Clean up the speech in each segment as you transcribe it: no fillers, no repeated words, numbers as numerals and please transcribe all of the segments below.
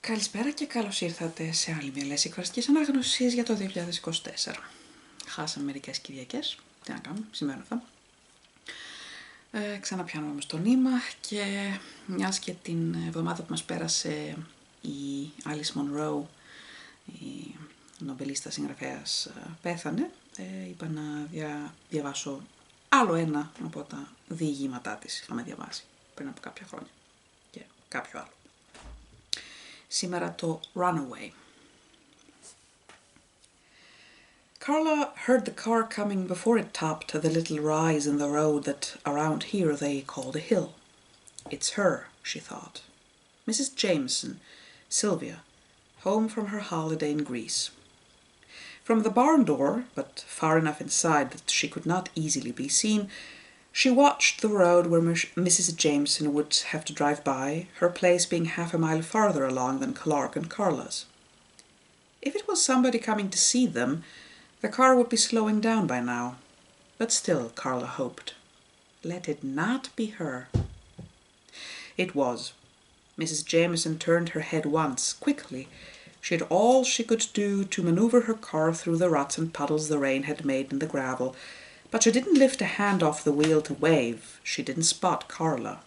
Καλησπέρα και καλώς ήρθατε σε άλλη μια λέξη εκφραστικής ανάγνωσης για το 2024. Χάσαμε μερικές Κυριακές, τι να κάνουμε, σημαίνουν αυτά. Ξαναπιάνουμε όμως το νήμα και μιας και την εβδομάδα που μας πέρασε η Alice Munro, η νομπελίστα συγγραφέας, πέθανε, είπα να διαβάσω άλλο ένα από τα διηγήματά της. Είχαμε διαβάσει πριν από κάποια χρόνια και κάποιο άλλο. Σήμερα το Runaway. Carla heard the car coming before it topped the little rise in the road that around here they called a hill. It's her, she thought. Mrs. Jameson, Sylvia, home from her holiday in Greece. From the barn door, but far enough inside that she could not easily be seen, she watched the road where Mrs. Jameson would have to drive by, her place being half a mile farther along than Clark and Carla's. If it was somebody coming to see them, the car would be slowing down by now. But still, Carla hoped. Let it not be her. It was. Mrs. Jameson turned her head once, quickly. She had all she could do to maneuver her car through the ruts and puddles the rain had made in the gravel, but she didn't lift a hand off the wheel to wave. She didn't spot Carla.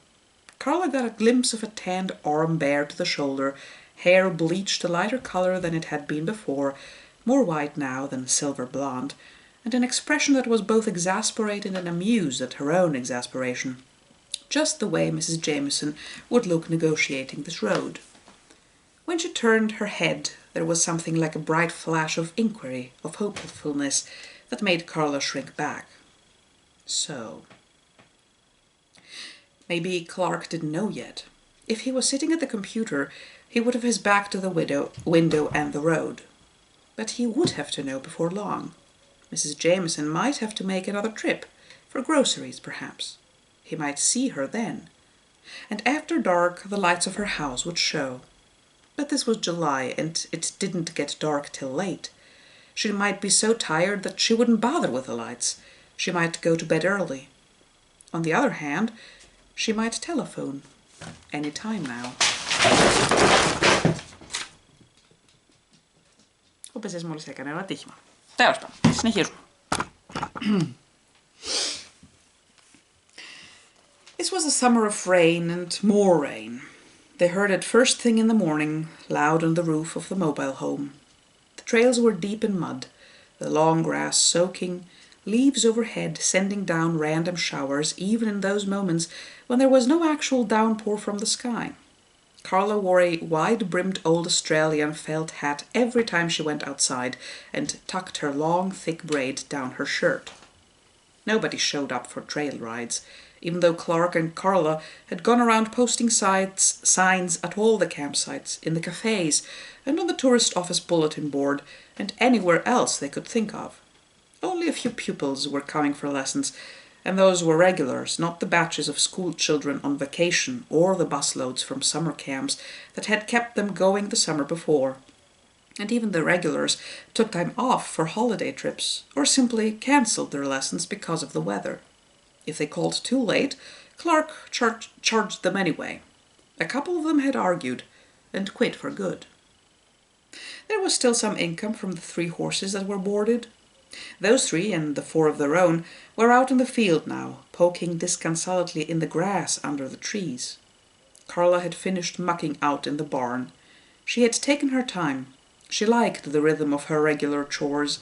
Carla got a glimpse of a tanned arm bare to the shoulder, hair bleached a lighter colour than it had been before, more white now than silver blonde, and an expression that was both exasperated and amused at her own exasperation, just the way Mrs. Jameson would look negotiating this road. When she turned her head, there was something like a bright flash of inquiry, of hopefulness, that made Carla shrink back. So. Maybe Clark didn't know yet. If he was sitting at the computer, he would have his back to the window and the road. But he would have to know before long. Mrs. Jameson might have to make another trip, for groceries perhaps. He might see her then. And after dark, the lights of her house would show. But this was July, and it didn't get dark till late. She might be so tired that she wouldn't bother with the lights. She might go to bed early. On the other hand, she might telephone. Any time now. Ο πεζές μόλις έκανε ένα τύχημα. Τέλος πάντων, συνεχίζουμε. This was a summer of rain and more rain. They heard it first thing in the morning, loud on the roof of the mobile home. The trails were deep in mud, the long grass soaking, leaves overhead sending down random showers even in those moments when there was no actual downpour from the sky. Carla wore a wide-brimmed old Australian felt hat every time she went outside and tucked her long, thick braid down her shirt. Nobody showed up for trail rides, even though Clark and Carla had gone around posting signs at all the campsites, in the cafes, and on the tourist office bulletin board, and anywhere else they could think of. Only a few pupils were coming for lessons, and those were regulars, not the batches of school children on vacation or the busloads from summer camps that had kept them going the summer before. And even the regulars took time off for holiday trips, or simply cancelled their lessons because of the weather. If they called too late, Clark charged them anyway. A couple of them had argued, and quit for good. There was still some income from the 3 horses that were boarded. Those 3, and the 4 of their own, were out in the field now, poking disconsolately in the grass under the trees. Carla had finished mucking out in the barn. She had taken her time. She liked the rhythm of her regular chores,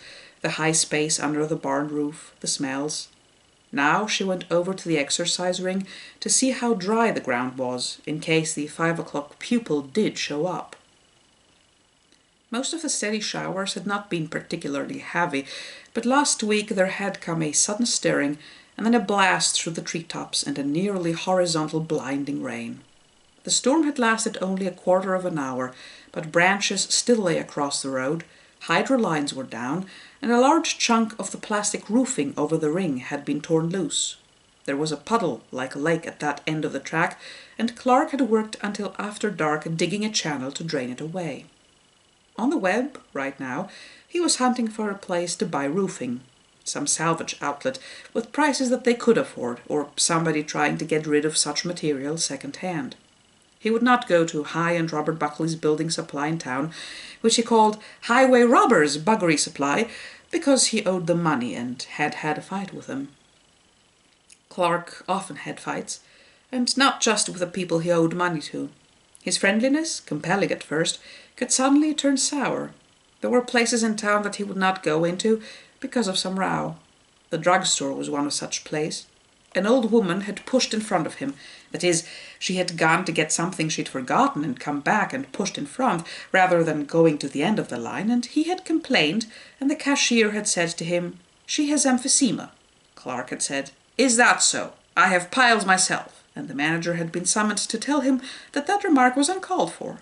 the high space under the barn roof, the smells. Now she went over to the exercise ring to see how dry the ground was, in case the 5 o'clock pupil did show up. Most of the steady showers had not been particularly heavy, but last week there had come a sudden stirring, and then a blast through the treetops and a nearly horizontal blinding rain. The storm had lasted only a quarter of an hour, but branches still lay across the road, hydro lines were down, and a large chunk of the plastic roofing over the ring had been torn loose. There was a puddle like a lake at that end of the track, and Clark had worked until after dark digging a channel to drain it away. On the web, right now, he was hunting for a place to buy roofing, some salvage outlet with prices that they could afford, or somebody trying to get rid of such material second-hand. He would not go to High and Robert Buckley's building supply in town, which he called Highway Robbers Buggery Supply, because he owed them money and had had a fight with them. Clark often had fights, and not just with the people he owed money to. His friendliness, compelling at first, could suddenly turn sour. There were places in town that he would not go into because of some row. The drugstore was one of such places. An old woman had pushed in front of him. That is, she had gone to get something she'd forgotten and come back and pushed in front, rather than going to the end of the line, and he had complained, and the cashier had said to him, "She has emphysema." Clark had said, "Is that so? I have piles myself," and the manager had been summoned to tell him that that remark was uncalled for.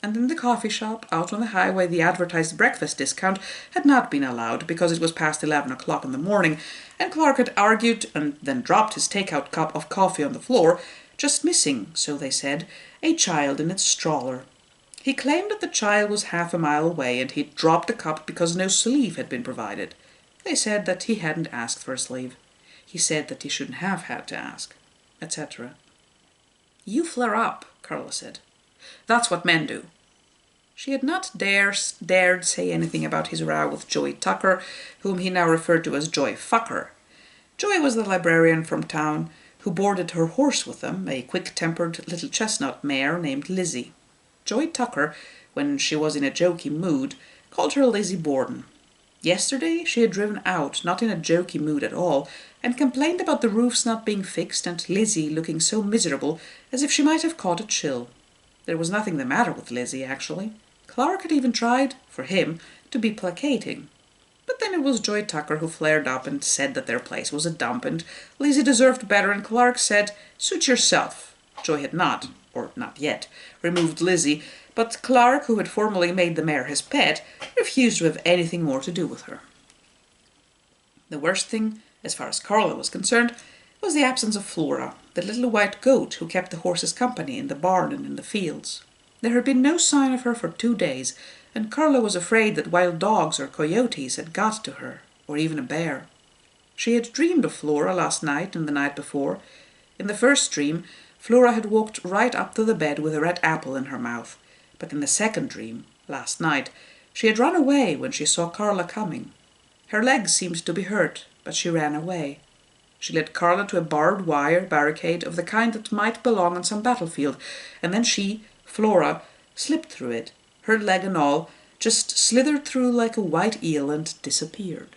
And in the coffee shop out on the highway the advertised breakfast discount had not been allowed because it was past 11 o'clock in the morning, and Clark had argued and then dropped his take-out cup of coffee on the floor, just missing, so they said, a child in its stroller. He claimed that the child was half a mile away and he'd dropped the cup because no sleeve had been provided. They said that he hadn't asked for a sleeve. He said that he shouldn't have had to ask, etc. "You flare up," Carla said. "That's what men do." She had not dared say anything about his row with Joey Tucker, whom he now referred to as Joey Fucker. Joey was the librarian from town who boarded her horse with them, a quick-tempered little chestnut mare named Lizzie. Joey Tucker, when she was in a jokey mood, called her Lizzie Borden. Yesterday she had driven out, not in a jokey mood at all, and complained about the roofs not being fixed and Lizzie looking so miserable as if she might have caught a chill. There was nothing the matter with Lizzie, actually. Clark had even tried, for him, to be placating. But then it was Joey Tucker who flared up and said that their place was a dump and Lizzie deserved better, and Clark said, "Suit yourself." Joey had not, or not yet, removed Lizzie, but Clark, who had formerly made the mare his pet, refused to have anything more to do with her. The worst thing, as far as Carla was concerned, was the absence of Flora, the little white goat who kept the horses company in the barn and in the fields. There had been no sign of her for 2 days, and Carla was afraid that wild dogs or coyotes had got to her, or even a bear. She had dreamed of Flora last night and the night before. In the first dream, Flora had walked right up to the bed with a red apple in her mouth, but in the second dream, last night, she had run away when she saw Carla coming. Her legs seemed to be hurt, but she ran away. She led Carla to a barbed wire barricade of the kind that might belong on some battlefield, and then she, Flora, slipped through it, her leg and all, just slithered through like a white eel and disappeared.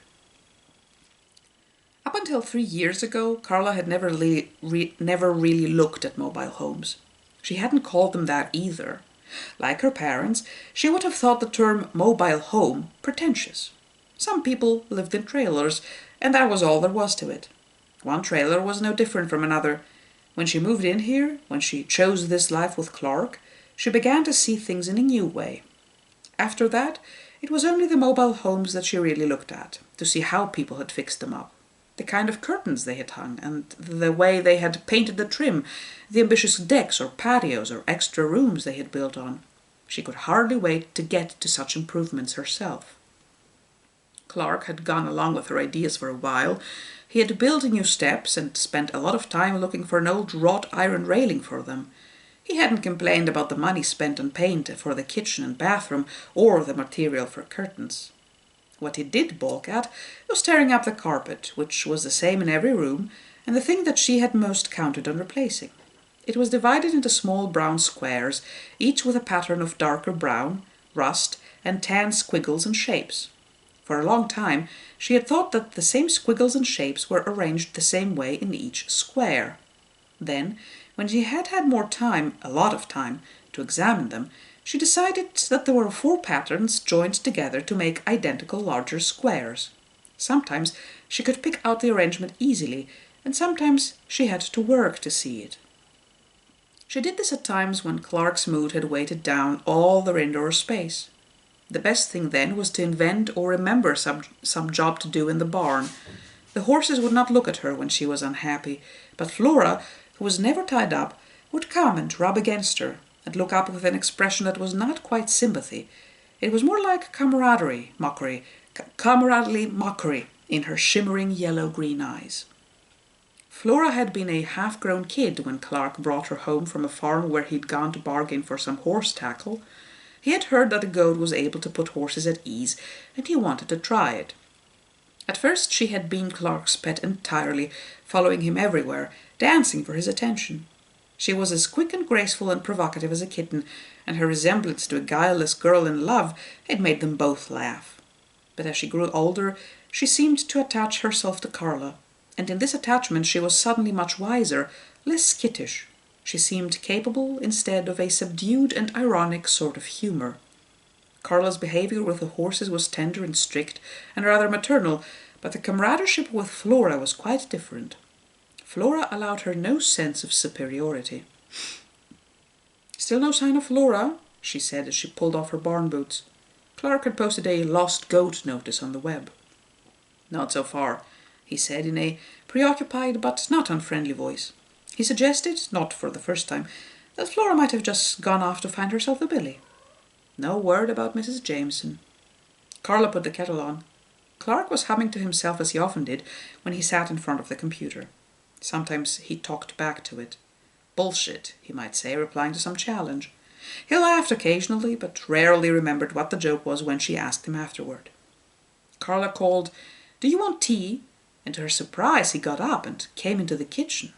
Up until 3 years ago, Carla had never really looked at mobile homes. She hadn't called them that either. Like her parents, she would have thought the term mobile home pretentious. Some people lived in trailers, and that was all there was to it. One trailer was no different from another. When she moved in here, when she chose this life with Clark, she began to see things in a new way. After that, it was only the mobile homes that she really looked at, to see how people had fixed them up, the kind of curtains they had hung, and the way they had painted the trim, the ambitious decks or patios or extra rooms they had built on. She could hardly wait to get to such improvements herself. Clark had gone along with her ideas for a while. He had built new steps and spent a lot of time looking for an old wrought iron railing for them. He hadn't complained about the money spent on paint for the kitchen and bathroom or the material for curtains. What he did balk at was tearing up the carpet, which was the same in every room, and the thing that she had most counted on replacing. It was divided into small brown squares, each with a pattern of darker brown, rust, and tan squiggles and shapes. For a long time she had thought that the same squiggles and shapes were arranged the same way in each square. Then, when she had had more time, a lot of time, to examine them, she decided that there were 4 patterns joined together to make identical larger squares. Sometimes she could pick out the arrangement easily, and sometimes she had to work to see it. She did this at times when Clark's mood had weighted down all their indoor space. The best thing then was to invent or remember some job to do in the barn. The horses would not look at her when she was unhappy, but Flora, who was never tied up, would come and rub against her, and look up with an expression that was not quite sympathy. It was more like camaraderie mockery in her shimmering yellow-green eyes. Flora had been a half-grown kid when Clark brought her home from a farm where he'd gone to bargain for some horse tackle. He had heard that a goat was able to put horses at ease, and he wanted to try it. At first she had been Clark's pet entirely, following him everywhere, dancing for his attention. She was as quick and graceful and provocative as a kitten, and her resemblance to a guileless girl in love had made them both laugh. But as she grew older, she seemed to attach herself to Carla, and in this attachment she was suddenly much wiser, less skittish. She seemed capable instead of a subdued and ironic sort of humour. Carla's behaviour with the horses was tender and strict and rather maternal, but the comradeship with Flora was quite different. Flora allowed her no sense of superiority. "Still no sign of Flora?" she said as she pulled off her barn boots. Clark had posted a lost goat notice on the web. "Not so far," he said in a preoccupied but not unfriendly voice. He suggested, not for the first time, that Flora might have just gone off to find herself a billy. No word about Mrs. Jameson. Carla put the kettle on. Clark was humming to himself as he often did when he sat in front of the computer. Sometimes he talked back to it. Bullshit, he might say, replying to some challenge. He laughed occasionally, but rarely remembered what the joke was when she asked him afterward. Carla called, "Do you want tea?" And to her surprise he got up and came into the kitchen.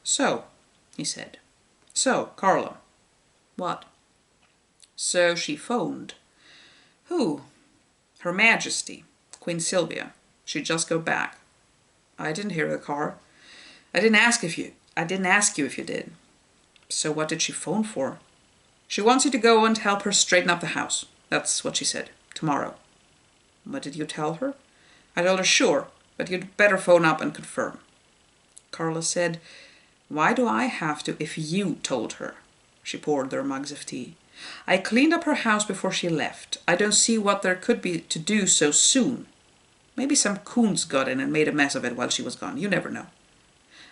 "So," he said. "So, Carla." "What?" "So she phoned." "Who?" "Her Majesty, Queen Sylvia. She'd just go back." "I didn't hear the car." I didn't ask you if you did." "So what did she phone for?" "She wants you to go and help her straighten up the house. That's what she said. Tomorrow." "What did you tell her?" "I told her sure, but you'd better phone up and confirm." Carla said, "Why do I have to if you told her?" She poured their mugs of tea. "I cleaned up her house before she left. I don't see what there could be to do so soon. Maybe some coons got in and made a mess of it while she was gone. You never know.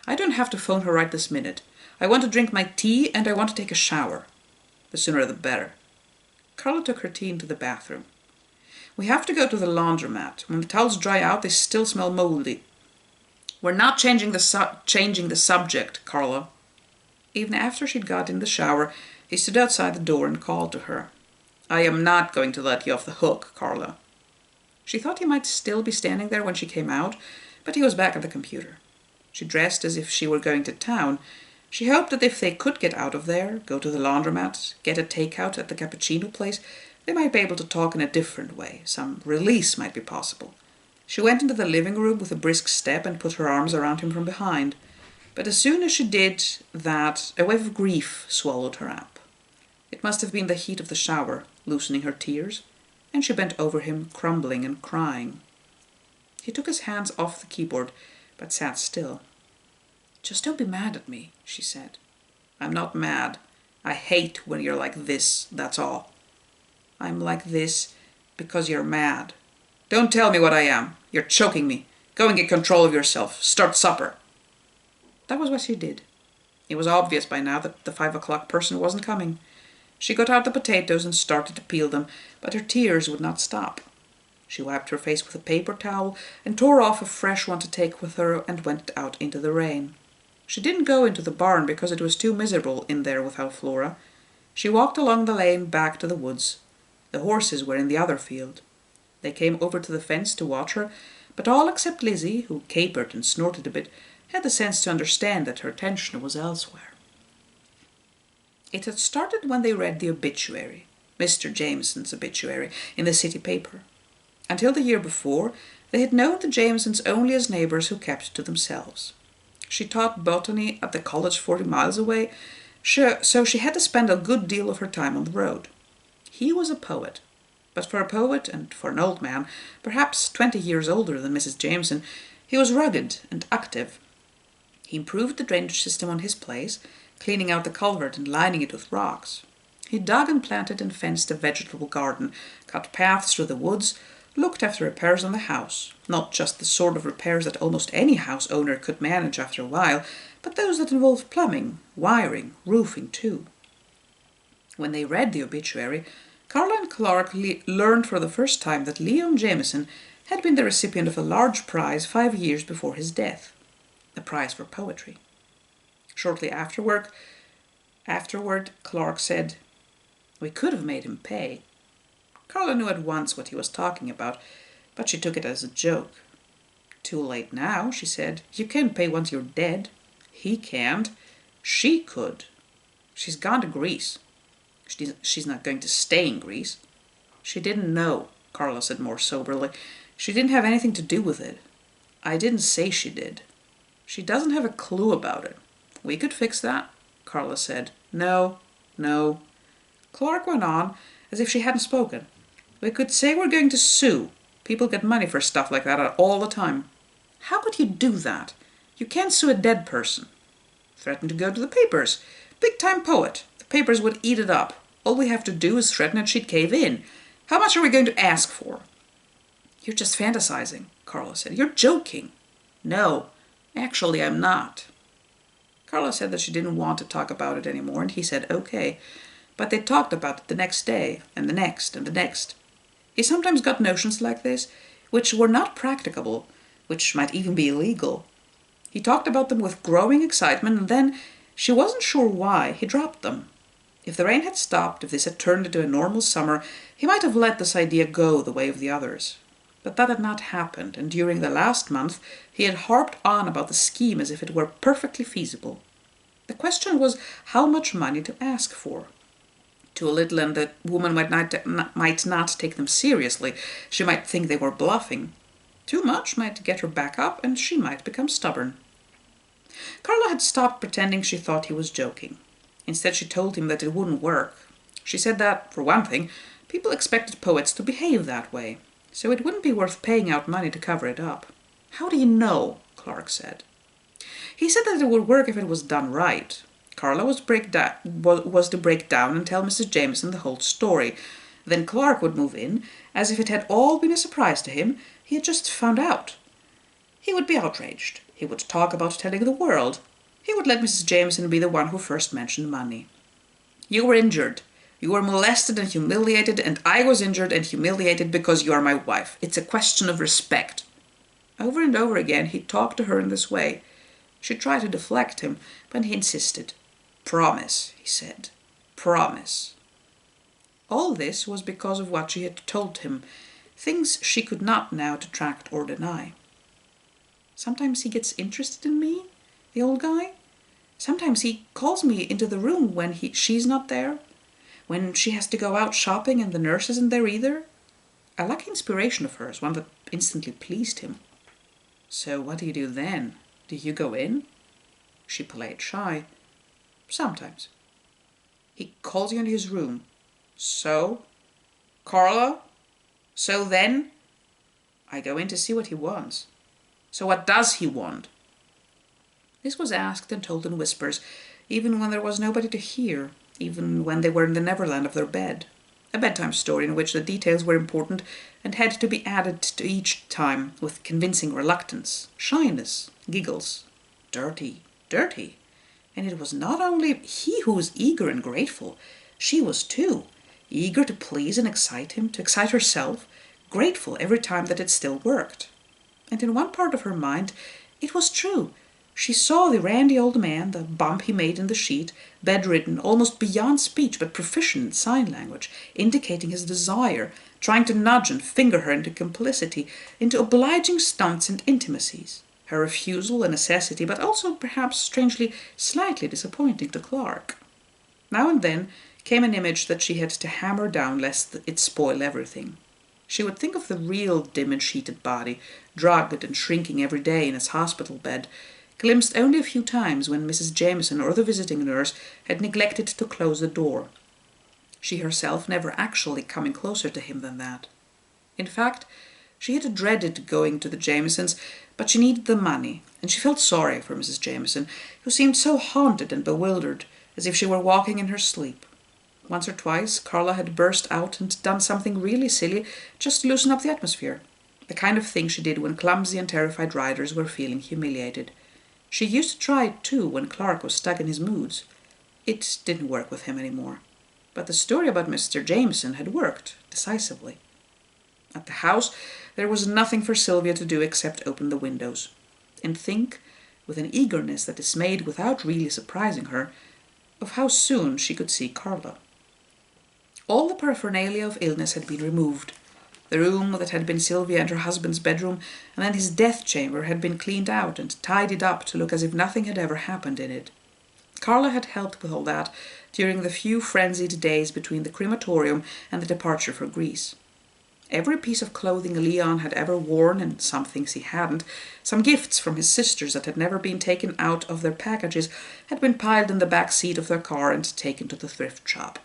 I don't have to phone her right this minute. I want to drink my tea and I want to take a shower. The sooner the better." Carla took her tea into the bathroom. "We have to go to the laundromat. When the towels dry out, they still smell moldy." "We're not changing the subject, Carla." Even after she'd got in the shower, he stood outside the door and called to her. "I am not going to let you off the hook, Carla." She thought he might still be standing there when she came out, but he was back at the computer. She dressed as if she were going to town. She hoped that if they could get out of there, go to the laundromat, get a takeout at the cappuccino place, they might be able to talk in a different way. Some release might be possible. She went into the living room with a brisk step and put her arms around him from behind. But as soon as she did that, a wave of grief swallowed her up. It must have been the heat of the shower, loosening her tears, and she bent over him, crumbling and crying. He took his hands off the keyboard, but sat still. "Just don't be mad at me," she said. "I'm not mad. I hate when you're like this, that's all." "I'm like this because you're mad." "Don't tell me what I am. You're choking me. Go and get control of yourself. Start supper." That was what she did. It was obvious by now that the 5 o'clock person wasn't coming. She got out the potatoes and started to peel them, but her tears would not stop. She wiped her face with a paper towel and tore off a fresh one to take with her and went out into the rain. She didn't go into the barn because it was too miserable in there without Flora. She walked along the lane back to the woods. The horses were in the other field. They came over to the fence to watch her, but all except Lizzie, who capered and snorted a bit, had the sense to understand that her attention was elsewhere. It had started when they read the obituary, Mr. Jameson's obituary, in the city paper. Until the year before, they had known the Jamesons only as neighbours who kept to themselves. She taught botany at the college 40 miles away, so she had to spend a good deal of her time on the road. He was a poet, but for a poet and for an old man, perhaps 20 years older than Mrs. Jameson, he was rugged and active. He improved the drainage system on his place, cleaning out the culvert and lining it with rocks. He dug and planted and fenced a vegetable garden, cut paths through the woods, looked after repairs on the house, not just the sort of repairs that almost any house owner could manage after a while, but those that involved plumbing, wiring, roofing too. When they read the obituary, Carla and Clark learned for the first time that Leon Jameson had been the recipient of a large prize 5 years before his death. a prize for poetry. Shortly afterward, Clark said, "We could have made him pay." Carla knew at once what he was talking about, but she took it as a joke. "Too late now," she said. "You can't pay once you're dead. He can't. She could. She's gone to Greece. She's not going to stay in Greece." "She didn't know," Carla said more soberly. "She didn't have anything to do with it. I didn't say she did. She doesn't have a clue about it. We could fix that," Carla said. No. Clark went on, as if she hadn't spoken. "We could say we're going to sue. People get money for stuff like that all the time." "How could you do that? You can't sue a dead person." "Threaten to go to the papers. Big-time poet. The papers would eat it up. All we have to do is threaten and she'd cave in. How much are we going to ask for?" "You're just fantasizing," Carla said. "You're joking." "No, actually I'm not." Carla said that she didn't want to talk about it anymore, and he said okay. But they talked about it the next day, and the next, and the next. He sometimes got notions like this, which were not practicable, which might even be illegal. He talked about them with growing excitement, and then, she wasn't sure why, he dropped them. If the rain had stopped, if this had turned into a normal summer, he might have let this idea go the way of the others. But that had not happened, and during the last month he had harped on about the scheme as if it were perfectly feasible. The question was how much money to ask for. Too little, and the woman might not take them seriously. She might think they were bluffing. Too much might get her back up, and she might become stubborn. Carla had stopped pretending she thought he was joking. Instead, she told him that it wouldn't work. She said that, for one thing, people expected poets to behave that way, so it wouldn't be worth paying out money to cover it up. "How do you know?" Clark said. He said that it would work if it was done right. Carla was to break down and tell Mrs. Jameson the whole story. Then Clark would move in, as if it had all been a surprise to him. He had just found out. He would be outraged. He would talk about telling the world. He would let Mrs. Jameson be the one who first mentioned money. "You were injured. You were molested and humiliated, and I was injured and humiliated because you are my wife. It's a question of respect." Over and over again he talked to her in this way. She tried to deflect him, but he insisted. "Promise," he said. "Promise." All this was because of what she had told him, things she could not now detract or deny. "Sometimes he gets interested in me, the old guy. Sometimes he calls me into the room when she's not there, when she has to go out shopping and the nurse isn't there either. A lucky inspiration of hers, one that instantly pleased him." "So what do you do then? Do you go in?" She played shy. "Sometimes." "He calls you into his room. So? Carla? So then?" "I go in to see what he wants." "So what does he want?" This was asked and told in whispers, even when there was nobody to hear, even when they were in the Neverland of their bed. A bedtime story in which the details were important and had to be added to each time with convincing reluctance, shyness, giggles. Dirty. And it was not only he who was eager and grateful. She was too, eager to please and excite him, to excite herself, grateful every time that it still worked. And in one part of her mind, it was true. She saw the randy old man, the bump he made in the sheet, bedridden, almost beyond speech, but proficient in sign language, indicating his desire, trying to nudge and finger her into complicity, into obliging stunts and intimacies. Her refusal a necessity, but also perhaps strangely, slightly disappointing to Clark. Now and then came an image that she had to hammer down lest it spoil everything. She would think of the real dim and sheeted body, drugged and shrinking every day in its hospital bed, glimpsed only a few times when Mrs. Jameson or the visiting nurse had neglected to close the door. She herself never actually coming closer to him than that. In fact, she had dreaded going to the Jamesons, but she needed the money, and she felt sorry for Mrs. Jameson, who seemed so haunted and bewildered, as if she were walking in her sleep. Once or twice Carla had burst out and done something really silly just to loosen up the atmosphere, the kind of thing she did when clumsy and terrified riders were feeling humiliated. She used to try it too when Clark was stuck in his moods. It didn't work with him anymore. But the story about Mr. Jameson had worked decisively. At the house there was nothing for Sylvia to do except open the windows and think with an eagerness that dismayed without really surprising her, of how soon she could see Carla. All the paraphernalia of illness had been removed. The room that had been Sylvia and her husband's bedroom, and then his death chamber, had been cleaned out and tidied up to look as if nothing had ever happened in it. Carla had helped with all that during the few frenzied days between the crematorium and the departure for Greece. Every piece of clothing Leon had ever worn, and some things he hadn't, some gifts from his sisters that had never been taken out of their packages, had been piled in the back seat of their car and taken to the thrift shop.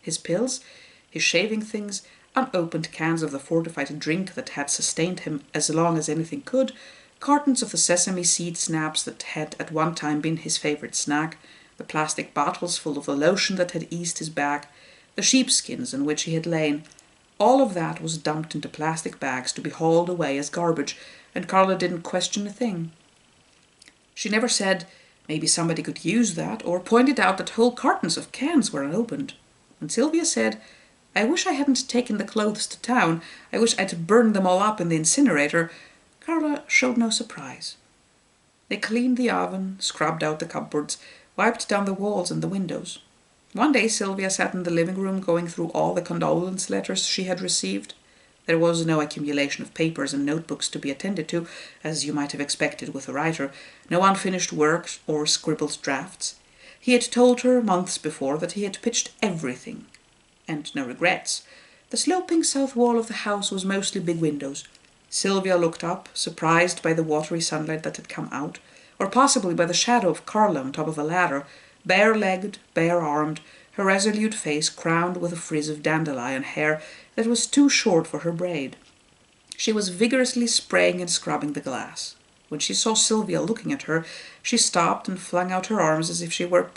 His pills, his shaving things, unopened cans of the fortified drink that had sustained him as long as anything could, cartons of the sesame seed snaps that had at one time been his favourite snack, the plastic bottles full of the lotion that had eased his back, the sheepskins in which he had lain, all of that was dumped into plastic bags to be hauled away as garbage, and Carla didn't question a thing. She never said, maybe somebody could use that, or pointed out that whole cartons of cans were unopened. When Sylvia said, I wish I hadn't taken the clothes to town, I wish I'd burned them all up in the incinerator, Carla showed no surprise. They cleaned the oven, scrubbed out the cupboards, wiped down the walls and the windows. One day Sylvia sat in the living room going through all the condolence letters she had received. There was no accumulation of papers and notebooks to be attended to, as you might have expected with a writer, no unfinished work or scribbled drafts. He had told her months before that he had pitched everything, and no regrets. The sloping south wall of the house was mostly big windows. Sylvia looked up, surprised by the watery sunlight that had come out, or possibly by the shadow of Carla on top of a ladder, bare-legged, bare-armed, her resolute face crowned with a frizz of dandelion hair that was too short for her braid. She was vigorously spraying and scrubbing the glass. When she saw Sylvia looking at her, she stopped and flung out her arms as if she were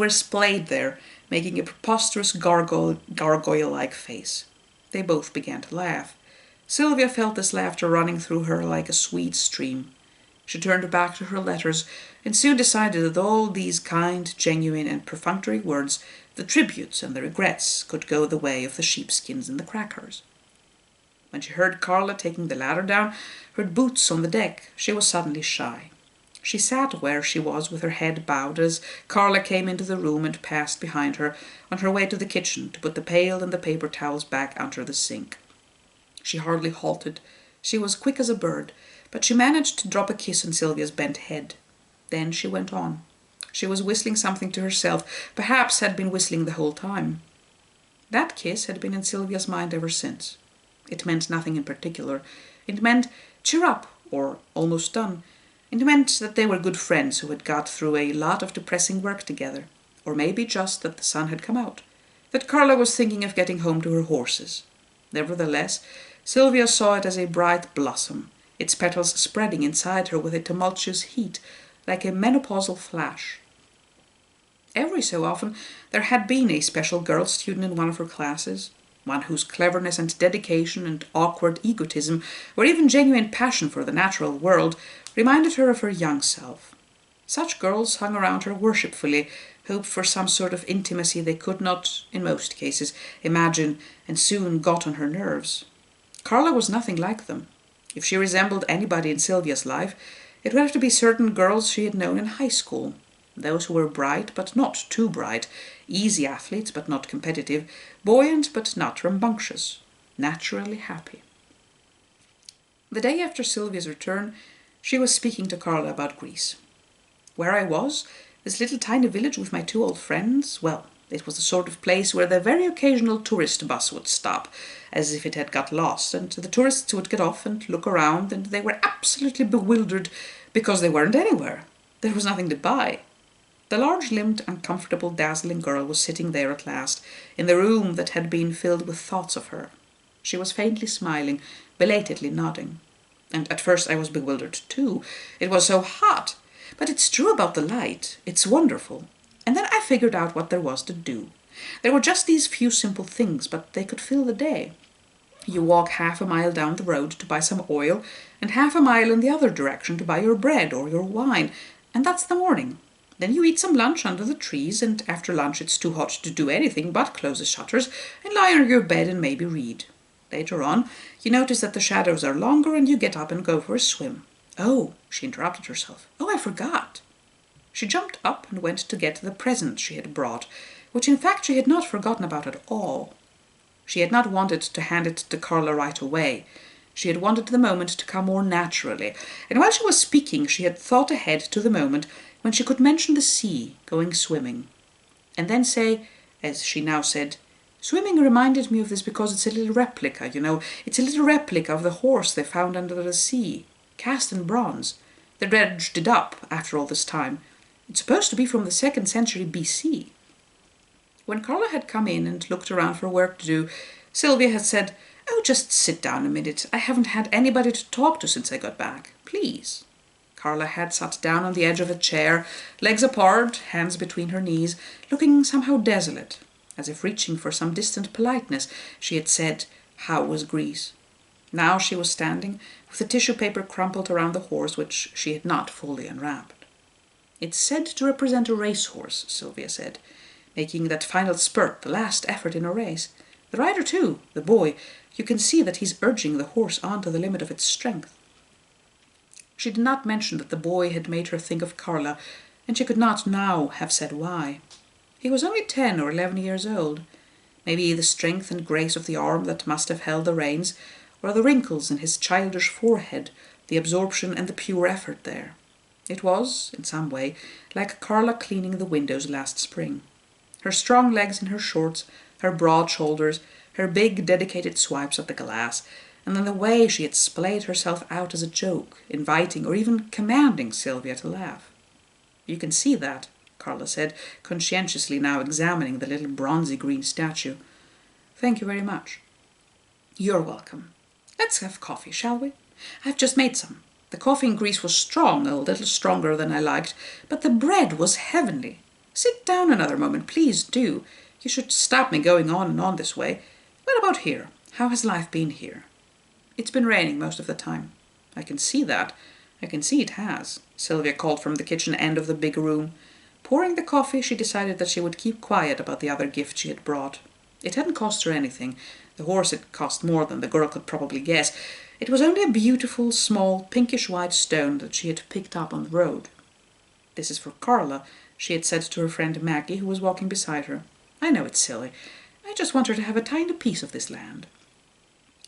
splayed there, making a preposterous gargoyle-like face. They both began to laugh. Sylvia felt this laughter running through her like a sweet stream. She turned back to her letters, and soon decided that all these kind, genuine, and perfunctory words, the tributes and the regrets, could go the way of the sheepskins and the crackers. When she heard Carla taking the ladder down, heard boots on the deck, she was suddenly shy. She sat where she was with her head bowed as Carla came into the room and passed behind her on her way to the kitchen to put the pail and the paper towels back under the sink. She hardly halted. She was quick as a bird, but she managed to drop a kiss on Sylvia's bent head. Then she went on. She was whistling something to herself, perhaps had been whistling the whole time. That kiss had been in Sylvia's mind ever since. It meant nothing in particular. It meant, cheer up, or almost done. It meant that they were good friends who had got through a lot of depressing work together, or maybe just that the sun had come out, that Carla was thinking of getting home to her horses. Nevertheless, Sylvia saw it as a bright blossom, its petals spreading inside her with a tumultuous heat, like a menopausal flash. Every so often there had been a special girl student in one of her classes, one whose cleverness and dedication and awkward egotism, or even genuine passion for the natural world, reminded her of her young self. Such girls hung around her worshipfully, hoped for some sort of intimacy they could not, in most cases, imagine, and soon got on her nerves. Carla was nothing like them. If she resembled anybody in Sylvia's life, it would have to be certain girls she had known in high school, those who were bright but not too bright, easy athletes but not competitive, buoyant but not rambunctious, naturally happy. The day after Sylvia's return, she was speaking to Carla about Greece. Where I was, this little tiny village with my two old friends, well, it was the sort of place where the very occasional tourist bus would stop, as if it had got lost, and the tourists would get off and look around, and they were absolutely bewildered because they weren't anywhere. There was nothing to buy. The large-limbed, uncomfortable, dazzling girl was sitting there at last, in the room that had been filled with thoughts of her. She was faintly smiling, belatedly nodding. And at first I was bewildered too. It was so hot. But it's true about the light. It's wonderful. And then I figured out what there was to do. There were just these few simple things, but they could fill the day. You walk half a mile down the road to buy some oil, and half a mile in the other direction to buy your bread or your wine, and that's the morning. Then you eat some lunch under the trees, and after lunch it's too hot to do anything but close the shutters and lie on your bed and maybe read. Later on, you notice that the shadows are longer and you get up and go for a swim. Oh, she interrupted herself. Oh, I forgot. She jumped up and went to get the present she had brought, which in fact she had not forgotten about at all. She had not wanted to hand it to Carla right away. She had wanted the moment to come more naturally, and while she was speaking she had thought ahead to the moment when she could mention the sea, going swimming, and then say, as she now said, "Swimming reminded me of this because it's a little replica, you know. It's a little replica of the horse they found under the sea, cast in bronze. They dredged it up after all this time. It's supposed to be from the 2nd century BC. When Carla had come in and looked around for work to do, Sylvia had said, "Oh, just sit down a minute. I haven't had anybody to talk to since I got back. Please." Carla had sat down on the edge of a chair, legs apart, hands between her knees, looking somehow desolate. As if reaching for some distant politeness, she had said, "How was Greece?" Now she was standing, with the tissue paper crumpled around the horse, which she had not fully unwrapped. "It's said to represent a racehorse," Sylvia said, "making that final spurt, the last effort in a race. The rider too, the boy, you can see that he's urging the horse on to the limit of its strength." She did not mention that the boy had made her think of Carla, and she could not now have said why. He was only 10 or 11 years old. Maybe the strength and grace of the arm that must have held the reins, or the wrinkles in his childish forehead, the absorption and the pure effort there. It was, in some way, like Carla cleaning the windows last spring. Her strong legs in her shorts, her broad shoulders, her big dedicated swipes at the glass, and then the way she had splayed herself out as a joke, inviting or even commanding Sylvia to laugh. "You can see that," Carla said, conscientiously now examining the little bronzy green statue. "Thank you very much." "You're welcome. Let's have coffee, shall we? I've just made some. The coffee in Greece was strong, a little stronger than I liked, but the bread was heavenly. Sit down another moment, please do. You should stop me going on and on this way. What about here? How has life been here?" "It's been raining most of the time." "I can see that. I can see it has," Sylvia called from the kitchen end of the big room. Pouring the coffee, she decided that she would keep quiet about the other gift she had brought. It hadn't cost her anything. The horse had cost more than the girl could probably guess. It was only a beautiful, small, pinkish-white stone that she had picked up on the road. "This is for Carla," she had said to her friend Maggie, who was walking beside her. "I know it's silly. I just want her to have a tiny piece of this land."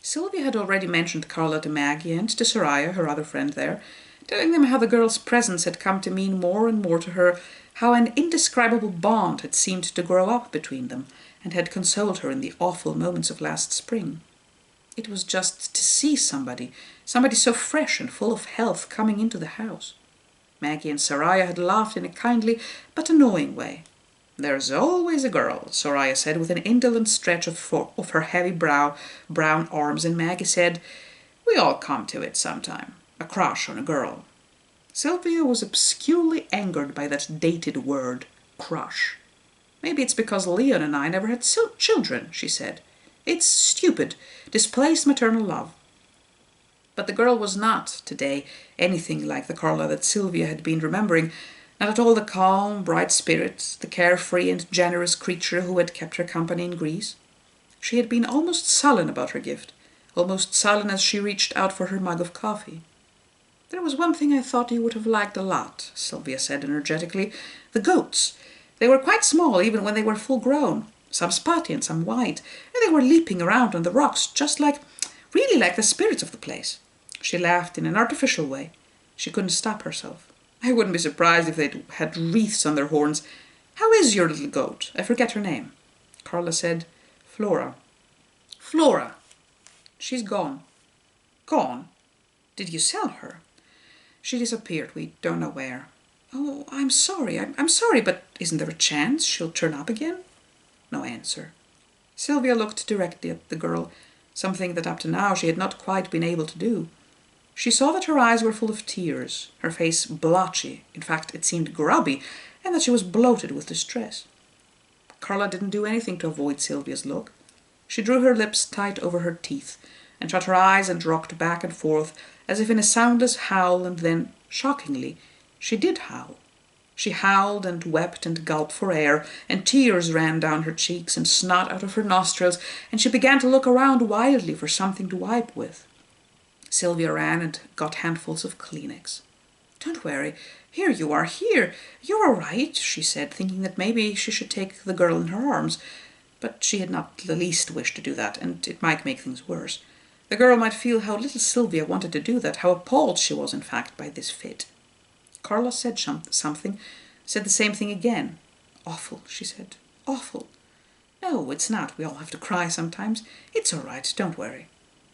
Sylvia had already mentioned Carla to Maggie and to Soraya, her other friend there, telling them how the girl's presence had come to mean more and more to her, how an indescribable bond had seemed to grow up between them, and had consoled her in the awful moments of last spring. It was just to see somebody so fresh and full of health coming into the house. Maggie and Soraya had laughed in a kindly but annoying way. "There's always a girl," Soraya said with an indolent stretch of her heavy brown arms, and Maggie said, "We all come to it sometime. A crush on a girl." Sylvia was obscurely angered by that dated word, crush. "Maybe it's because Leon and I never had children," she said. "It's stupid, displaced maternal love." But the girl was not, today, anything like the Carla that Sylvia had been remembering, not at all the calm, bright spirit, the carefree and generous creature who had kept her company in Greece. She had been almost sullen about her gift, almost sullen as she reached out for her mug of coffee. "There was one thing I thought you would have liked a lot," Sylvia said energetically. "The goats. They were quite small even when they were full grown, some spotty and some white, and they were leaping around on the rocks just really like the spirits of the place." She laughed in an artificial way. She couldn't stop herself. "I wouldn't be surprised if they'd had wreaths on their horns. How is your little goat? I forget her name." Carla said, "Flora." "Flora. She's gone." "Gone? Did you sell her?" "She disappeared. We don't know where." "Oh, I'm sorry. I'm sorry, but isn't there a chance she'll turn up again?" No answer. Sylvia looked directly at the girl, something that up to now she had not quite been able to do. She saw that her eyes were full of tears, her face blotchy, in fact it seemed grubby, and that she was bloated with distress. Carla didn't do anything to avoid Sylvia's look. She drew her lips tight over her teeth, and shut her eyes and rocked back and forth, as if in a soundless howl, and then, shockingly, she did howl. She howled and wept and gulped for air, and tears ran down her cheeks and snot out of her nostrils, and she began to look around wildly for something to wipe with. Sylvia ran and got handfuls of Kleenex. "Don't worry. Here you are, here. You're all right," she said, thinking that maybe she should take the girl in her arms. But she had not the least wish to do that, and it might make things worse. The girl might feel how little Sylvia wanted to do that, how appalled she was, in fact, by this fit. Carla said something, said the same thing again. "Awful," she said. "Awful." "No, it's not. We all have to cry sometimes. It's all right. Don't worry.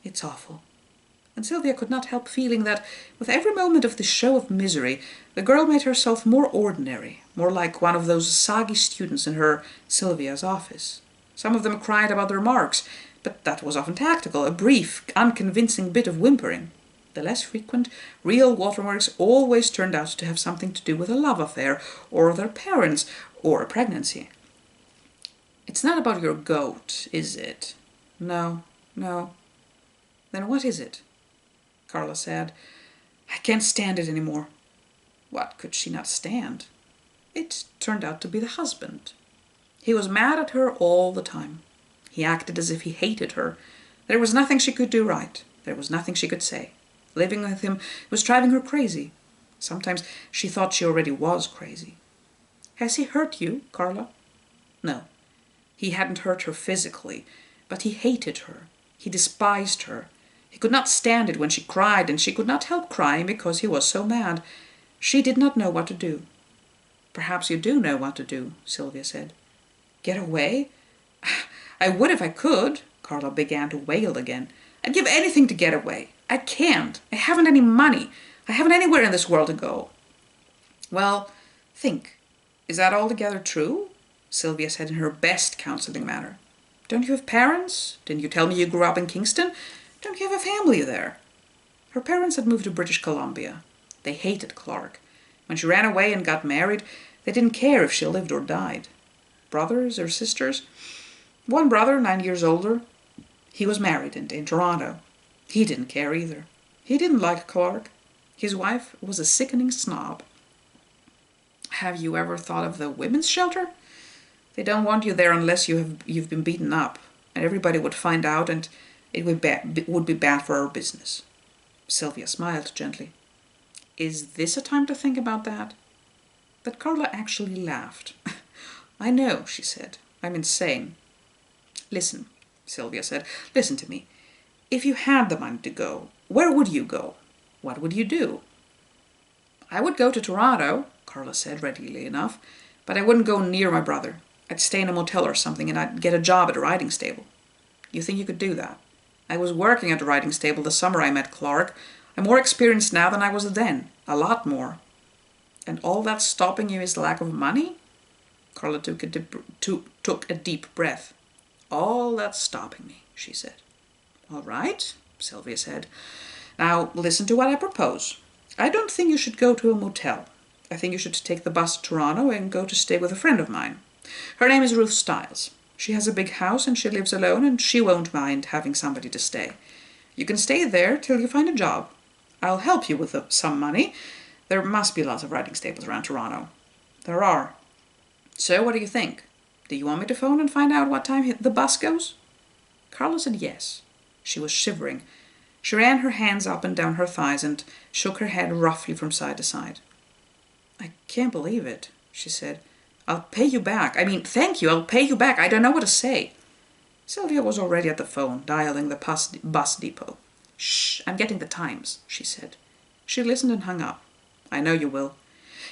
It's awful." And Sylvia could not help feeling that, with every moment of this show of misery, the girl made herself more ordinary, more like one of those saggy students in her, Sylvia's, office. Some of them cried about the remarks, but that was often tactical, a brief, unconvincing bit of whimpering. The less frequent, real watermarks always turned out to have something to do with a love affair, or their parents, or a pregnancy. "It's not about your goat, is it?" "No, no." "Then what is it?" Carla said. "I can't stand it any more." What could she not stand? It turned out to be the husband. He was mad at her all the time. He acted as if he hated her. There was nothing she could do right. There was nothing she could say. Living with him was driving her crazy. Sometimes she thought she already was crazy. "Has he hurt you, Carla?" No. He hadn't hurt her physically, but he hated her. He despised her. He could not stand it when she cried, and she could not help crying because he was so mad. She did not know what to do. "Perhaps you do know what to do," Sylvia said. "Get away? I would if I could." Carla began to wail again. "I'd give anything to get away. I can't. I haven't any money. I haven't anywhere in this world to go." "Well, think. Is that altogether true?" Sylvia said in her best counselling manner. "Don't you have parents? Didn't you tell me you grew up in Kingston? Don't you have a family there?" Her parents had moved to British Columbia. They hated Clark. When she ran away and got married, they didn't care if she lived or died. Brothers or sisters? One brother, 9 years older. He was married and in Toronto. He didn't care either. He didn't like Clark. His wife was a sickening snob. "Have you ever thought of the women's shelter? They don't want you there unless you've been beaten up, and everybody would find out, and it would be bad for our business." Sylvia smiled gently. "Is this a time to think about that?" But Carla actually laughed. "I know," she said. "I'm insane." "Listen," Sylvia said. "Listen to me. If you had the money to go, where would you go? What would you do?" "I would go to Toronto," Carla said readily enough, "but I wouldn't go near my brother. I'd stay in a motel or something, and I'd get a job at a riding stable." "You think you could do that?" "I was working at a riding stable the summer I met Clark. I'm more experienced now than I was then. A lot more." "And all that's stopping you is lack of money?" Carla took a deep breath. "All that's stopping me," she said. "All right," Sylvia said. "Now listen to what I propose. I don't think you should go to a motel. I think you should take the bus to Toronto and go to stay with a friend of mine. Her name is Ruth Stiles. She has a big house and she lives alone, and she won't mind having somebody to stay. You can stay there till you find a job. I'll help you with some money. There must be lots of riding stables around Toronto." "There are." "So what do you think? Do you want me to phone and find out what time the bus goes?" Carla said yes. She was shivering. She ran her hands up and down her thighs and shook her head roughly from side to side. "I can't believe it," she said. "I'll pay you back. I mean, thank you, I'll pay you back. I don't know what to say." Sylvia was already at the phone, dialing the bus depot. "Shh, I'm getting the times," she said. She listened and hung up. "I know you will.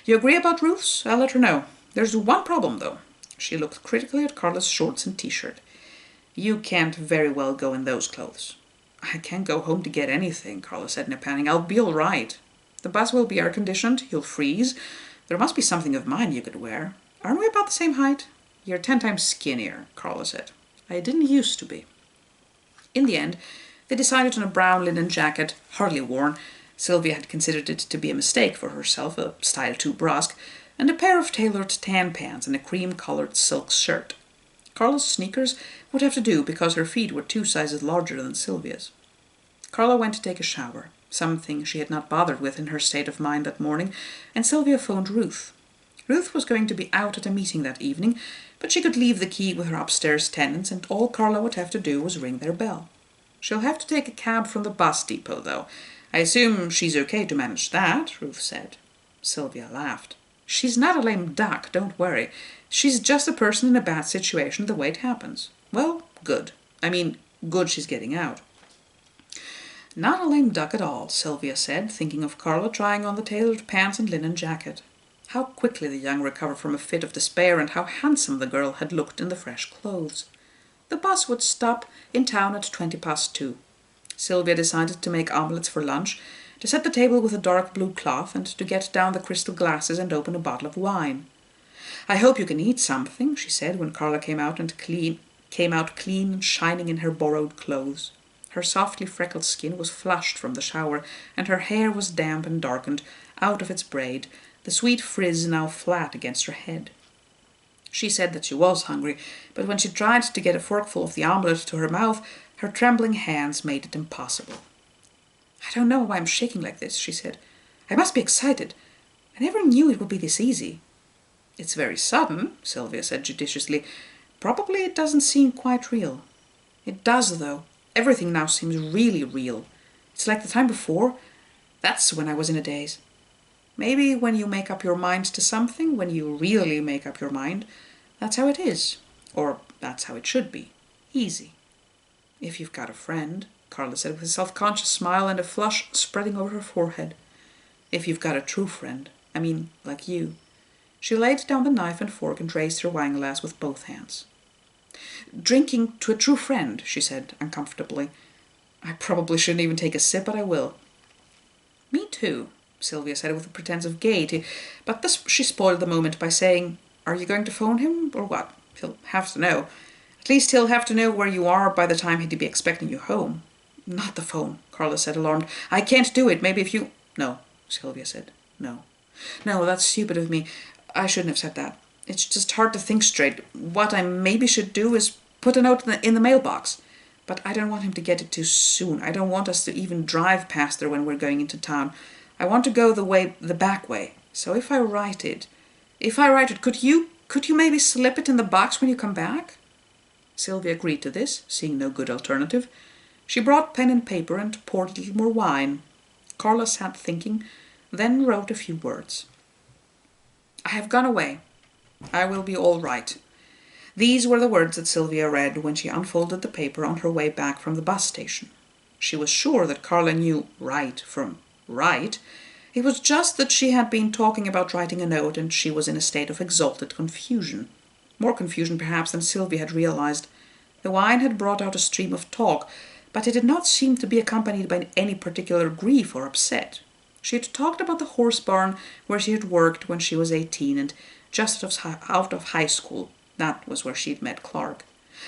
You agree about Ruth's? I'll let her know. There's one problem, though." She looked critically at Carla's shorts and t-shirt. "You can't very well go in those clothes." "I can't go home to get anything," Carla said in a panic. "I'll be all right. The bus will be air-conditioned. You'll freeze. There must be something of mine you could wear. Aren't we about the same height?" "You're 10 times skinnier," Carla said. "I didn't used to be." In the end, they decided on a brown linen jacket, hardly worn. Sylvia had considered it to be a mistake for herself, a style too brusque, and a pair of tailored tan pants and a cream-coloured silk shirt. Carla's sneakers would have to do because her feet were 2 sizes larger than Sylvia's. Carla went to take a shower, something she had not bothered with in her state of mind that morning, and Sylvia phoned Ruth. Ruth was going to be out at a meeting that evening, but she could leave the key with her upstairs tenants, and all Carla would have to do was ring their bell. She'll have to take a cab from the bus depot, though. I assume she's okay to manage that, Ruth said. Sylvia laughed. She's not a lame duck, don't worry. She's just a person in a bad situation the way it happens. Well, good. I mean, good she's getting out. Not a lame duck at all, Sylvia said, thinking of Carla trying on the tailored pants and linen jacket. How quickly the young recovered from a fit of despair, and how handsome the girl had looked in the fresh clothes. The bus would stop in town at 2:20. Sylvia decided to make omelettes for lunch, to set the table with a dark blue cloth, and to get down the crystal glasses and open a bottle of wine. I hope you can eat something, she said, when Carla came out clean and shining in her borrowed clothes. Her softly freckled skin was flushed from the shower, and her hair was damp and darkened, out of its braid, the sweet frizz now flat against her head. She said that she was hungry, but when she tried to get a forkful of the omelette to her mouth, her trembling hands made it impossible. I don't know why I'm shaking like this, she said. I must be excited. I never knew it would be this easy. It's very sudden, Sylvia said judiciously. Probably it doesn't seem quite real. It does, though. Everything now seems really real. It's like the time before. That's when I was in a daze. Maybe when you make up your mind to something, when you really make up your mind, that's how it is. Or that's how it should be. Easy. If you've got a friend, Carla said with a self-conscious smile and a flush spreading over her forehead. If you've got a true friend. I mean, like you. She laid down the knife and fork and raised her wine glass with both hands. Drinking to a true friend, she said uncomfortably. I probably shouldn't even take a sip, but I will. Me too, Sylvia said with a pretense of gaiety, but she spoiled the moment by saying, Are you going to phone him, or what? He'll have to know. At least he'll have to know where you are by the time he'd be expecting you home. Not the phone, Carla said, alarmed. I can't do it. Maybe if you... No, Sylvia said. No. No, that's stupid of me. I shouldn't have said that. It's just hard to think straight. What I maybe should do is put a note in the mailbox. But I don't want him to get it too soon. I don't want us to even drive past there when we're going into town. I want to go the back way. So if I write it, could you maybe slip it in the box when you come back? Sylvia agreed to this, seeing no good alternative. She brought pen and paper and poured a little more wine. Carla sat thinking, then wrote a few words. I have gone away. I will be all right. These were the words that Sylvia read when she unfolded the paper on her way back from the bus station. She was sure that Carla knew right from right. It was just that she had been talking about writing a note, and she was in a state of exalted confusion. More confusion, perhaps, than Sylvia had realized. The wine had brought out a stream of talk, but it did not seem to be accompanied by any particular grief or upset. She had talked about the horse barn where she had worked when she was 18 and just out of high school. That was where she had met Clark.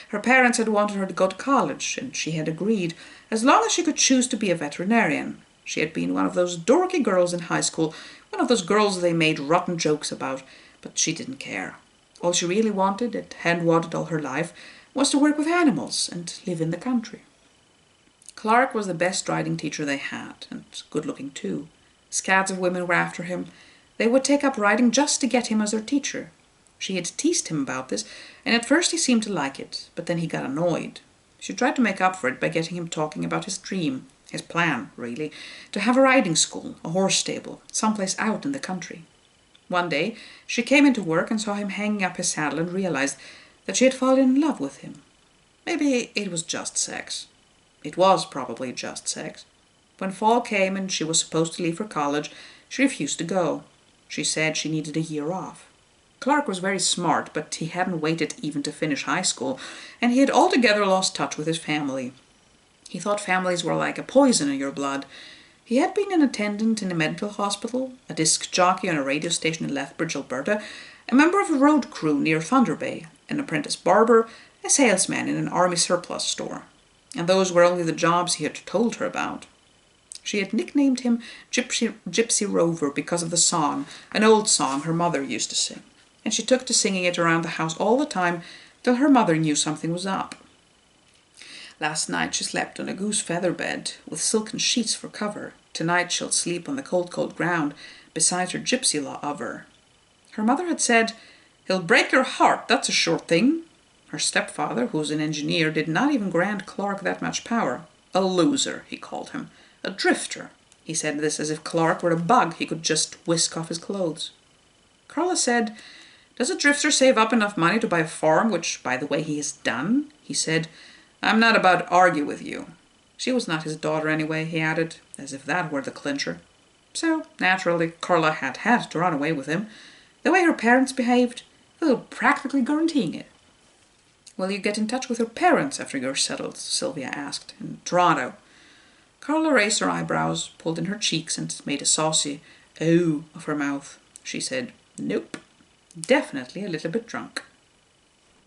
Her parents had wanted her to go to college, and she had agreed, as long as she could choose to be a veterinarian. She had been one of those dorky girls in high school, one of those girls they made rotten jokes about, but she didn't care. All she really wanted, and had wanted all her life, was to work with animals and live in the country. Clark was the best riding teacher they had, and good-looking too. Scads of women were after him. They would take up riding just to get him as their teacher. She had teased him about this, and at first he seemed to like it, but then he got annoyed. She tried to make up for it by getting him talking about his dream, his plan, really, to have a riding school, a horse stable, someplace out in the country. One day she came into work and saw him hanging up his saddle and realized that she had fallen in love with him. Maybe it was just sex. It was probably just sex. When fall came and she was supposed to leave for college, she refused to go. She said she needed a year off. Clark was very smart, but he hadn't waited even to finish high school, and he had altogether lost touch with his family. He thought families were like a poison in your blood. He had been an attendant in a mental hospital, a disc jockey on a radio station in Lethbridge, Alberta, a member of a road crew near Thunder Bay, an apprentice barber, a salesman in an army surplus store. And those were only the jobs he had told her about. She had nicknamed him Gypsy Rover because of the song, an old song her mother used to sing, and she took to singing it around the house all the time till her mother knew something was up. Last night she slept on a goose feather bed with silken sheets for cover. Tonight she'll sleep on the cold, cold ground beside her gypsy lover. Her mother had said, He'll break your heart, that's a sure thing. Her stepfather, who was an engineer, did not even grant Clark that much power. A loser, he called him. A drifter. He said this as if Clark were a bug he could just whisk off his clothes. Carla said, "Does a drifter save up enough money to buy a farm, which, by the way, he has done?" He said, "I'm not about to argue with you." She was not his daughter anyway, he added, as if that were the clincher. So, naturally, Carla had to run away with him. The way her parents behaved, though practically guaranteeing it. "Will you get in touch with your parents after you're settled?" Sylvia asked. "In Toronto?" Carla raised her eyebrows, pulled in her cheeks, and made a saucy "oh" of her mouth. She said, "Nope. Definitely a little bit drunk."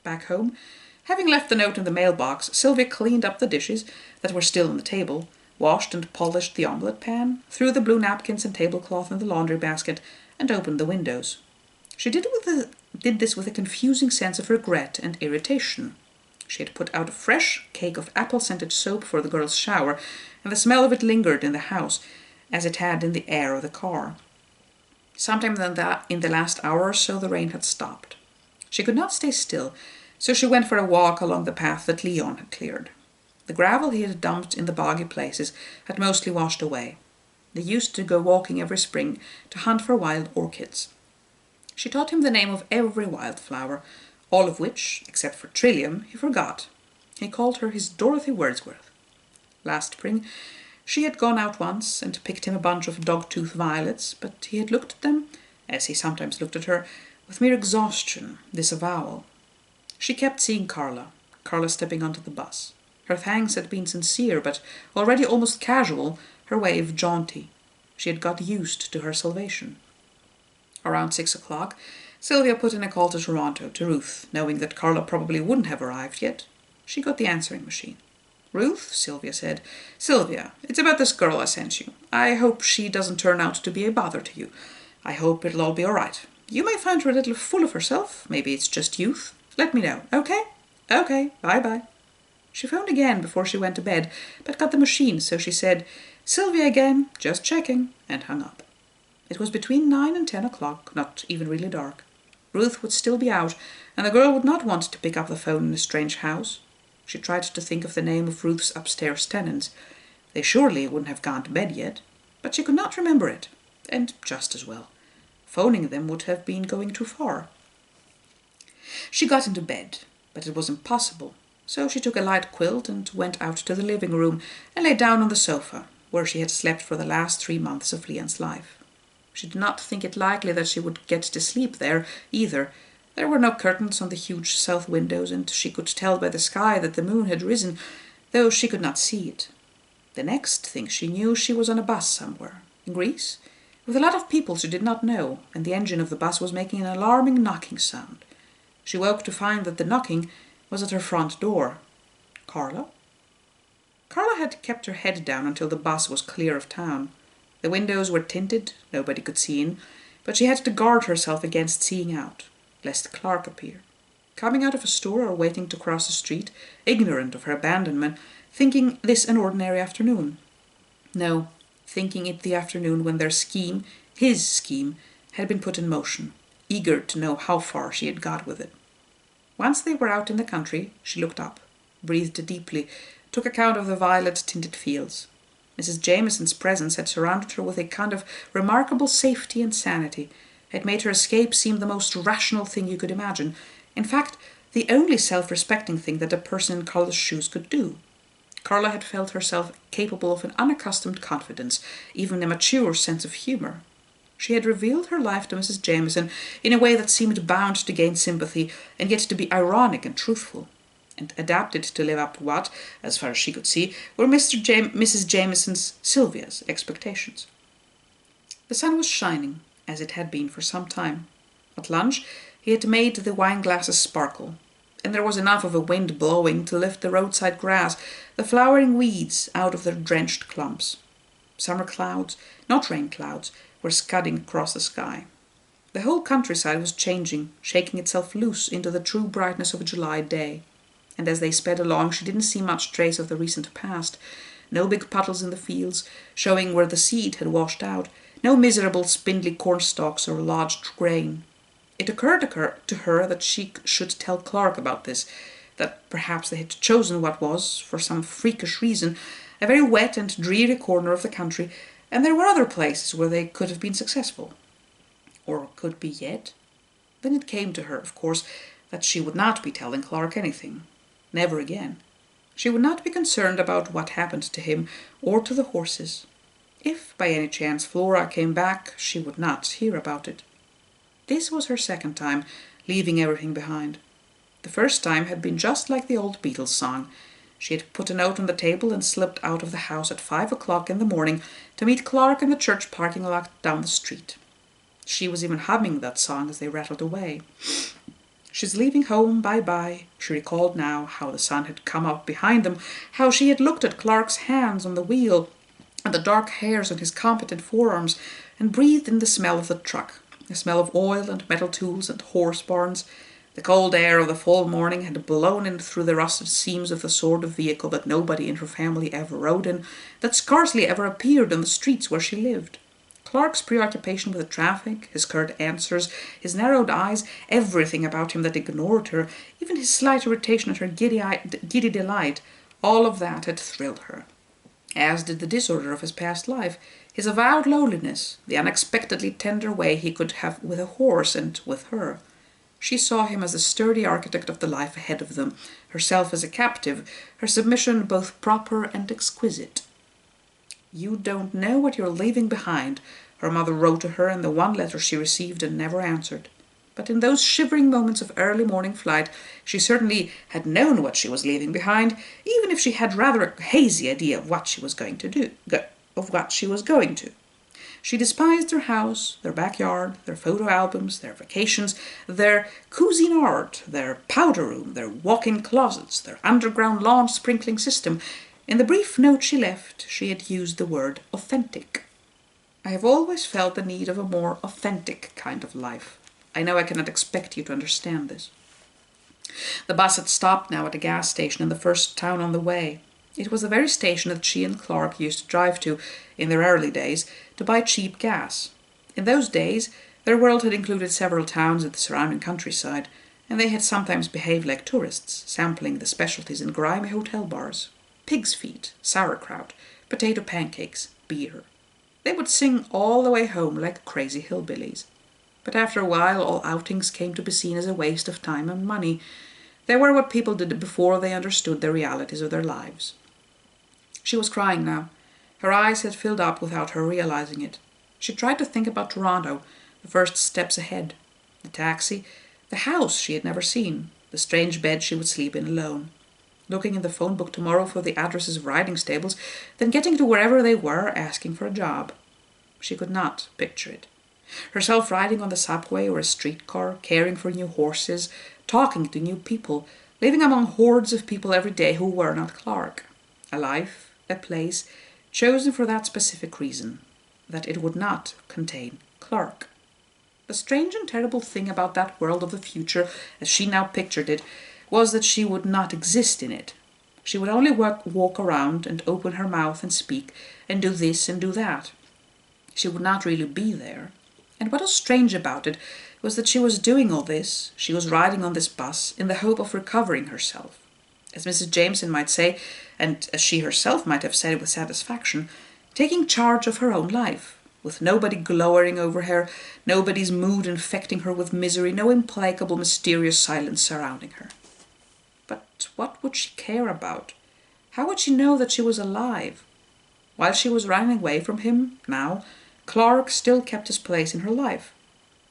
Back home, having left the note in the mailbox, Sylvia cleaned up the dishes that were still on the table, washed and polished the omelette pan, threw the blue napkins and tablecloth in the laundry basket, and opened the windows. She did this with a confusing sense of regret and irritation. She had put out a fresh cake of apple-scented soap for the girls' shower, and the smell of it lingered in the house, as it had in the air of the car. Sometime in the last hour or so the rain had stopped. She could not stay still, so she went for a walk along the path that Leon had cleared. The gravel he had dumped in the boggy places had mostly washed away. They used to go walking every spring to hunt for wild orchids. She taught him the name of every wildflower, all of which, except for Trillium, he forgot. He called her his Dorothy Wordsworth. Last spring she had gone out once and picked him a bunch of dog-tooth violets, but he had looked at them, as he sometimes looked at her, with mere exhaustion, disavowal. She kept seeing Carla stepping onto the bus. Her thanks had been sincere, but already almost casual, her wave jaunty. She had got used to her salvation. Around 6 o'clock, Sylvia put in a call to Toronto, to Ruth, knowing that Carla probably wouldn't have arrived yet. She got the answering machine. "Ruth," Sylvia said. "Sylvia, it's about this girl I sent you. I hope she doesn't turn out to be a bother to you. I hope it'll all be all right. You may find her a little full of herself. Maybe it's just youth. Let me know, okay? Okay, bye-bye." She phoned again before she went to bed, but got the machine, so she said, "Sylvia again, just checking," and hung up. It was between 9 and 10 o'clock, not even really dark. Ruth would still be out, and the girl would not want to pick up the phone in a strange house. She tried to think of the name of Ruth's upstairs tenants. They surely wouldn't have gone to bed yet, but she could not remember it, and just as well. Phoning them would have been going too far. She got into bed, but it was impossible, so she took a light quilt and went out to the living room and lay down on the sofa, where she had slept for the last 3 months of Leon's life. She did not think it likely that she would get to sleep there either. There were no curtains on the huge south windows, and she could tell by the sky that the moon had risen, though she could not see it. The next thing she knew, she was on a bus somewhere, in Greece, with a lot of people she did not know, and the engine of the bus was making an alarming knocking sound. She woke to find that the knocking was at her front door. Carla? Carla had kept her head down until the bus was clear of town. The windows were tinted, nobody could see in, but she had to guard herself against seeing out, lest Clark appear. Coming out of a store or waiting to cross the street, ignorant of her abandonment, thinking this an ordinary afternoon. No, thinking it the afternoon when their scheme, his scheme, had been put in motion, eager to know how far she had got with it. Once they were out in the country, she looked up, breathed deeply, took account of the violet-tinted fields. Mrs. Jameson's presence had surrounded her with a kind of remarkable safety and sanity, had made her escape seem the most rational thing you could imagine, in fact, the only self-respecting thing that a person in Carla's shoes could do. Carla had felt herself capable of an unaccustomed confidence, even a mature sense of humour. She had revealed her life to Mrs. Jameson in a way that seemed bound to gain sympathy, and yet to be ironic and truthful, and adapted to live up to what, as far as she could see, were Mrs. Jameson's, Sylvia's, expectations. The sun was shining, as it had been for some time. At lunch he had made the wine glasses sparkle, and there was enough of a wind blowing to lift the roadside grass, the flowering weeds, out of their drenched clumps. Summer clouds, not rain clouds, were scudding across the sky. The whole countryside was changing, shaking itself loose into the true brightness of a July day. And as they sped along, she didn't see much trace of the recent past. No big puddles in the fields, showing where the seed had washed out. No miserable spindly cornstalks or lodged grain. It occurred to her that she should tell Clark about this, that perhaps they had chosen what was, for some freakish reason, a very wet and dreary corner of the country, and there were other places where they could have been successful. Or could be yet. Then it came to her, of course, that she would not be telling Clark anything. Never again. She would not be concerned about what happened to him or to the horses. If by any chance Flora came back, she would not hear about it. This was her second time leaving everything behind. The first time had been just like the old Beatles song. She had put a note on the table and slipped out of the house at 5 o'clock in the morning to meet Clark in the church parking lot down the street. She was even humming that song as they rattled away. She's leaving home, bye-bye. She recalled now how the sun had come up behind them, how she had looked at Clark's hands on the wheel and the dark hairs on his competent forearms, and breathed in the smell of the truck, the smell of oil and metal tools and horse barns. The cold air of the fall morning had blown in through the rusted seams of the sort of vehicle that nobody in her family ever rode in, that scarcely ever appeared on the streets where she lived. Clark's preoccupation with the traffic, his curt answers, his narrowed eyes, everything about him that ignored her, even his slight irritation at her giddy delight, all of that had thrilled her. As did the disorder of his past life, his avowed loneliness, the unexpectedly tender way he could have with a horse and with her. She saw him as the sturdy architect of the life ahead of them, herself as a captive, her submission both proper and exquisite. "You don't know what you're leaving behind," her mother wrote to her in the one letter she received and never answered. But in those shivering moments of early morning flight, she certainly had known what she was leaving behind, even if she had rather a hazy idea of what she was going to. She despised their house, their backyard, their photo albums, their vacations, their cuisine art, their powder room, their walk-in closets, their underground lawn sprinkling system. In the brief note she left, she had used the word authentic. "I have always felt the need of a more authentic kind of life. I know I cannot expect you to understand this." The bus had stopped now at a gas station in the first town on the way. It was the very station that she and Clark used to drive to, in their early days, to buy cheap gas. In those days, their world had included several towns in the surrounding countryside, and they had sometimes behaved like tourists, sampling the specialties in grimy hotel bars. Pig's feet, sauerkraut, potato pancakes, beer. They would sing all the way home like crazy hillbillies. But after a while, all outings came to be seen as a waste of time and money. They were what people did before they understood the realities of their lives. She was crying now. Her eyes had filled up without her realizing it. She tried to think about Toronto, the first steps ahead. The taxi, the house she had never seen, the strange bed she would sleep in alone. Looking in the phone book tomorrow for the addresses of riding stables, then getting to wherever they were, asking for a job. She could not picture it. Herself riding on the subway or a streetcar, caring for new horses, talking to new people, living among hordes of people every day who were not Clark. A life, a place, chosen for that specific reason, that it would not contain Clark. The strange and terrible thing about that world of the future, as she now pictured it, was that she would not exist in it. She would only walk around and open her mouth and speak, and do this and do that. She would not really be there. And what was strange about it was that she was doing all this, she was riding on this bus, in the hope of recovering herself. As Mrs. Jameson might say, and as she herself might have said it with satisfaction, taking charge of her own life, with nobody glowering over her, nobody's mood infecting her with misery, no implacable, mysterious silence surrounding her. But what would she care about? How would she know that she was alive? While she was running away from him, now, Clark still kept his place in her life.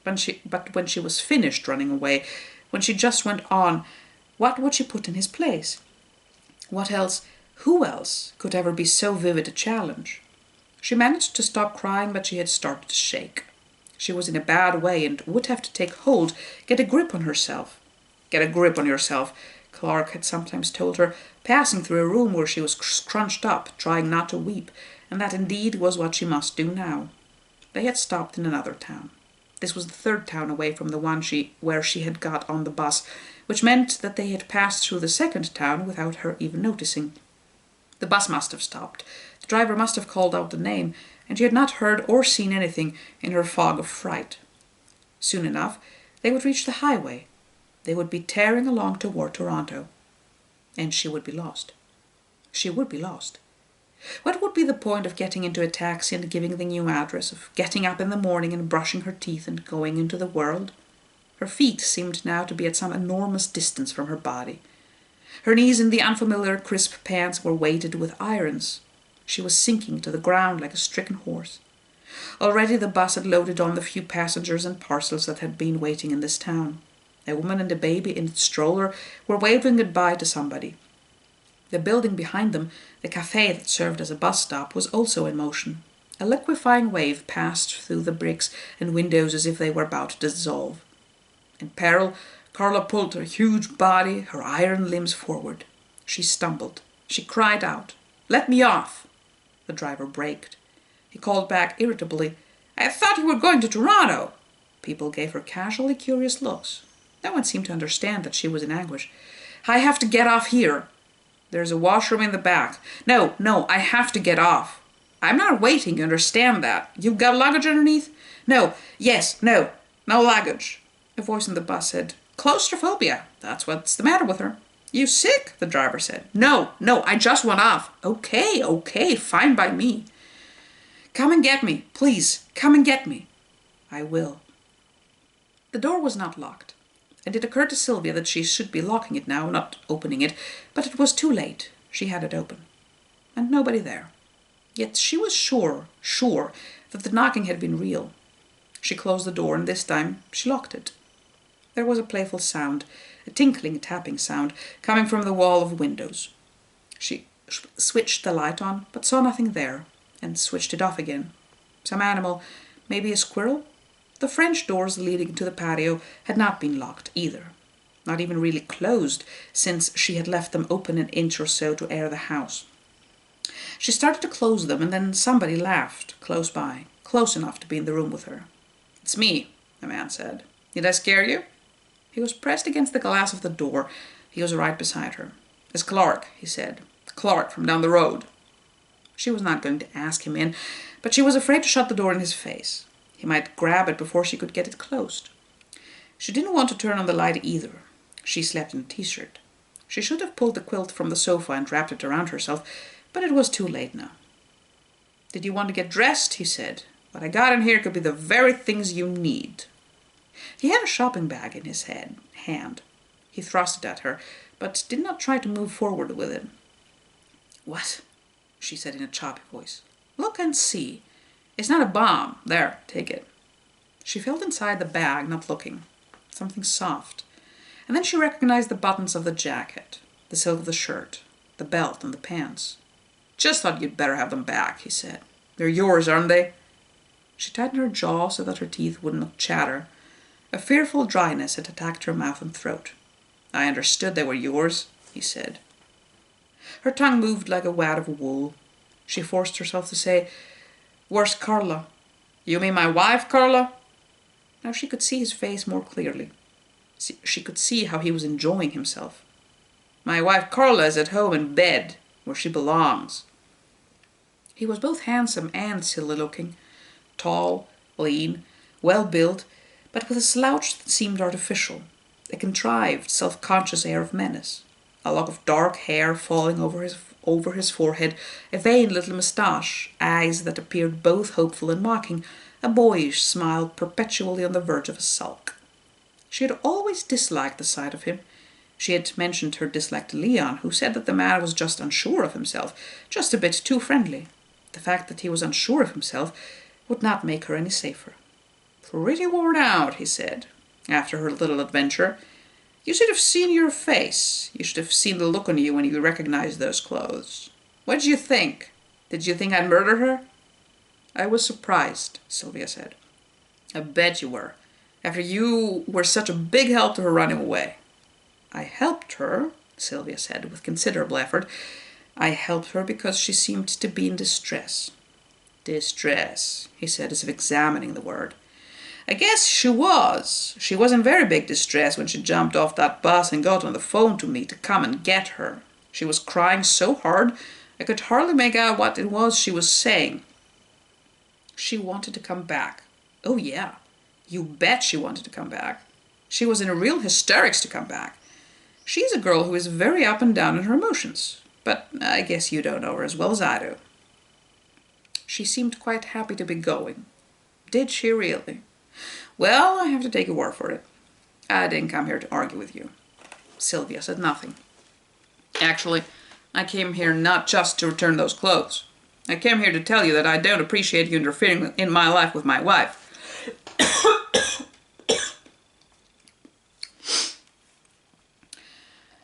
But when she was finished running away, when she just went on, what would she put in his place? What else, who else, could ever be so vivid a challenge? She managed to stop crying, but she had started to shake. She was in a bad way and would have to take hold, get a grip on herself. Get a grip on yourself, Clark had sometimes told her, passing through a room where she was scrunched up, trying not to weep, and that indeed was what she must do now. They had stopped in another town. This was the third town away from the one where she had got on the bus, which meant that they had passed through the second town without her even noticing. The bus must have stopped. The driver must have called out the name, and she had not heard or seen anything in her fog of fright. Soon enough, they would reach the highway. They would be tearing along toward Toronto. And she would be lost. She would be lost. What would be the point of getting into a taxi and giving the new address, of getting up in the morning and brushing her teeth and going into the world? Her feet seemed now to be at some enormous distance from her body. Her knees in the unfamiliar crisp pants were weighted with irons. She was sinking to the ground like a stricken horse. Already the bus had loaded on the few passengers and parcels that had been waiting in this town. A woman and a baby in its stroller were waving goodbye to somebody. The building behind them, the cafe that served as a bus stop, was also in motion. A liquefying wave passed through the bricks and windows as if they were about to dissolve. In peril, Carla pulled her huge body, her iron limbs forward. She stumbled. She cried out, "Let me off!" The driver braked. He called back irritably, "I thought you were going to Toronto." People gave her casually curious looks. No one seemed to understand that she was in anguish. "I have to get off here." "There's a washroom in the back." No, I have to get off." "I'm not waiting, you understand that. You've got luggage underneath?" "No, yes, no luggage." A voice in the bus said, "Claustrophobia, that's what's the matter with her." "You sick?" the driver said. No, I just want off." Okay, fine by me." "Come and get me, please, come and get me." "I will." The door was not locked, and it occurred to Sylvia that she should be locking it now, not opening it, but it was too late. She had it open, and nobody there. Yet she was sure that the knocking had been real. She closed the door, and this time she locked it. There was a playful sound, a tinkling, tapping sound, coming from the wall of windows. She switched the light on, but saw nothing there, and switched it off again. Some animal, maybe a squirrel? The French doors leading to the patio had not been locked either, not even really closed, since she had left them open an inch or so to air the house. She started to close them, and then somebody laughed, close by, close enough to be in the room with her. "It's me," the man said. "Did I scare you?" He was pressed against the glass of the door. He was right beside her. "It's Clark," he said. "Clark from down the road." She was not going to ask him in, but she was afraid to shut the door in his face. He might grab it before she could get it closed. She didn't want to turn on the light either. She slept in a t-shirt. She should have pulled the quilt from the sofa and wrapped it around herself, but it was too late now. "Did you want to get dressed?" he said. "What I got in here could be the very things you need." He had a shopping bag in his hand. He thrust it at her, but did not try to move forward with it. "What?" she said in a choppy voice. "Look and see. It's not a bomb. There, take it." She felt inside the bag, not looking. Something soft. And then she recognized the buttons of the jacket, the silk of the shirt, the belt and the pants. "Just thought you'd better have them back," he said. "They're yours, aren't they?" She tightened her jaw so that her teeth would not chatter. A fearful dryness had attacked her mouth and throat. "I understood they were yours," he said. Her tongue moved like a wad of wool. She forced herself to say, "Where's Carla?" "You mean my wife, Carla?" Now she could see his face more clearly. She could see how he was enjoying himself. "My wife Carla is at home in bed, where she belongs." He was both handsome and silly-looking, tall, lean, well-built, but with a slouch that seemed artificial, a contrived, self-conscious air of menace, a lock of dark hair falling over his forehead, a vain little moustache, eyes that appeared both hopeful and mocking, a boyish smile perpetually on the verge of a sulk. She had always disliked the sight of him. She had mentioned her dislike to Leon, who said that the man was just unsure of himself, just a bit too friendly. The fact that he was unsure of himself would not make her any safer. "Pretty worn out," he said, after her little adventure. "You should have seen your face. You should have seen the look on you when you recognized those clothes. What did you think? Did you think I'd murder her?" "I was surprised," Sylvia said. "I bet you were, after you were such a big help to her running away." "I helped her," Sylvia said with considerable effort. "I helped her because she seemed to be in distress." "Distress," he said, as if examining the word. "I guess she was. She was in very big distress when she jumped off that bus and got on the phone to me to come and get her. She was crying so hard I could hardly make out what it was she was saying." "She wanted to come back." "Oh yeah, you bet she wanted to come back. She was in real hysterics to come back. She's a girl who is very up and down in her emotions, but I guess you don't know her as well as I do. She seemed quite happy to be going. Did she really? Well, I have to take your word for it. I didn't come here to argue with you. Sylvia said nothing. Actually, I came here not just to return those clothes. I came here to tell you that I don't appreciate you interfering in my life with my wife.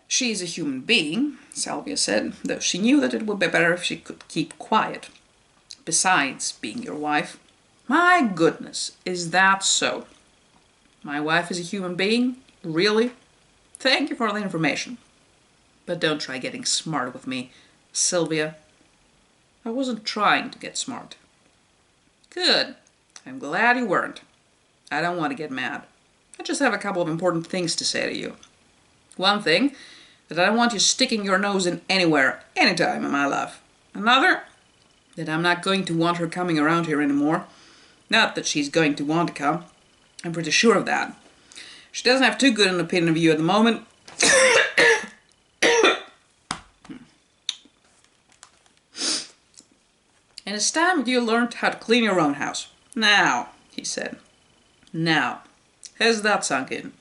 She's a human being, Sylvia said, though she knew that it would be better if she could keep quiet. Besides being your wife. My goodness, is that so? My wife is a human being? Really? Thank you for the information. But don't try getting smart with me, Sylvia. I wasn't trying to get smart. Good. I'm glad you weren't. I don't want to get mad. I just have a couple of important things to say to you. One thing, that I don't want you sticking your nose in anywhere, anytime in my life. Another, that I'm not going to want her coming around here anymore. Not that she's going to want to come. I'm pretty sure of that. She doesn't have too good an opinion of you at the moment. And it's time that you learned how to clean your own house. Now, he said. Now, has that sunk in?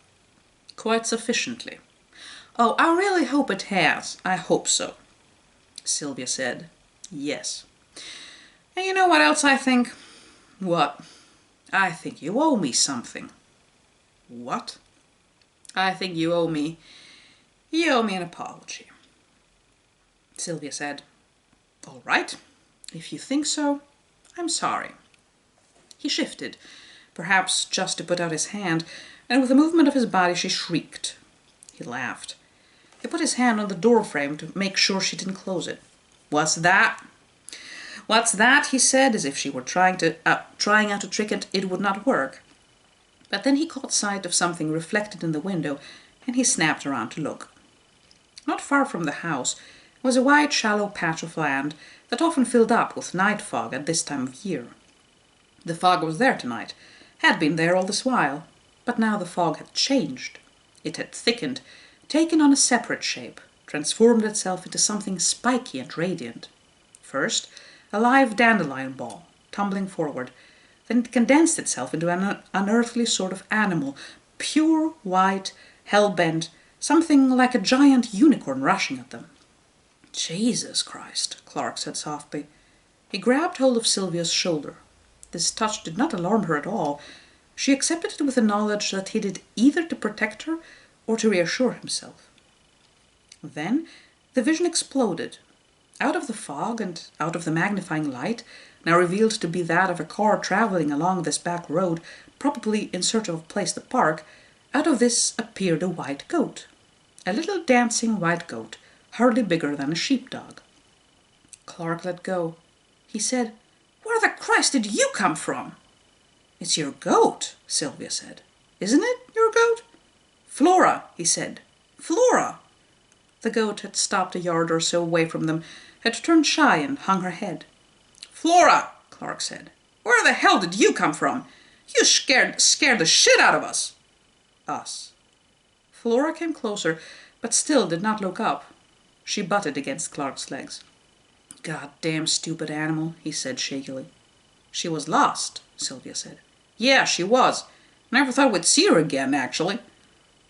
Quite sufficiently. Oh, I really hope it has. I hope so. Sylvia said, yes. And you know what else I think? What? I think you owe me something. What? I think you owe me an apology. Sylvia said, all right. If you think so, I'm sorry. He shifted, perhaps just to put out his hand, and with a movement of his body she shrieked. He laughed. He put his hand on the door frame to make sure she didn't close it. What's that? What's that? He said, as if she were trying out a trick and it would not work. But then he caught sight of something reflected in the window, and he snapped around to look. Not far from the house was a wide, shallow patch of land that often filled up with night fog at this time of year. The fog was there tonight, had been there all this while, but now the fog had changed. It had thickened, taken on a separate shape, transformed itself into something spiky and radiant. First, a live dandelion ball, tumbling forward, then it condensed itself into an unearthly sort of animal, pure, white, hell-bent, something like a giant unicorn rushing at them. Jesus Christ, Clark said softly. He grabbed hold of Sylvia's shoulder. This touch did not alarm her at all. She accepted it with the knowledge that he did either to protect her or to reassure himself. Then the vision exploded. Out of the fog and out of the magnifying light, now revealed to be that of a car travelling along this back road, probably in search of a place to park, out of this appeared a white goat. A little dancing white goat, hardly bigger than a sheepdog. Clark let go. He said, "Where the Christ did you come from?" "It's your goat," Sylvia said. "Isn't it your goat?" "Flora," he said. "Flora." The goat had stopped a yard or so away from them, had turned shy and hung her head. "Flora," Clark said, "where the hell did you come from? You scared the shit out of us." Us. Flora came closer, but still did not look up. She butted against Clark's legs. "God-damn stupid animal," he said shakily. "She was lost," Sylvia said. "Yeah, she was. Never thought we'd see her again, actually."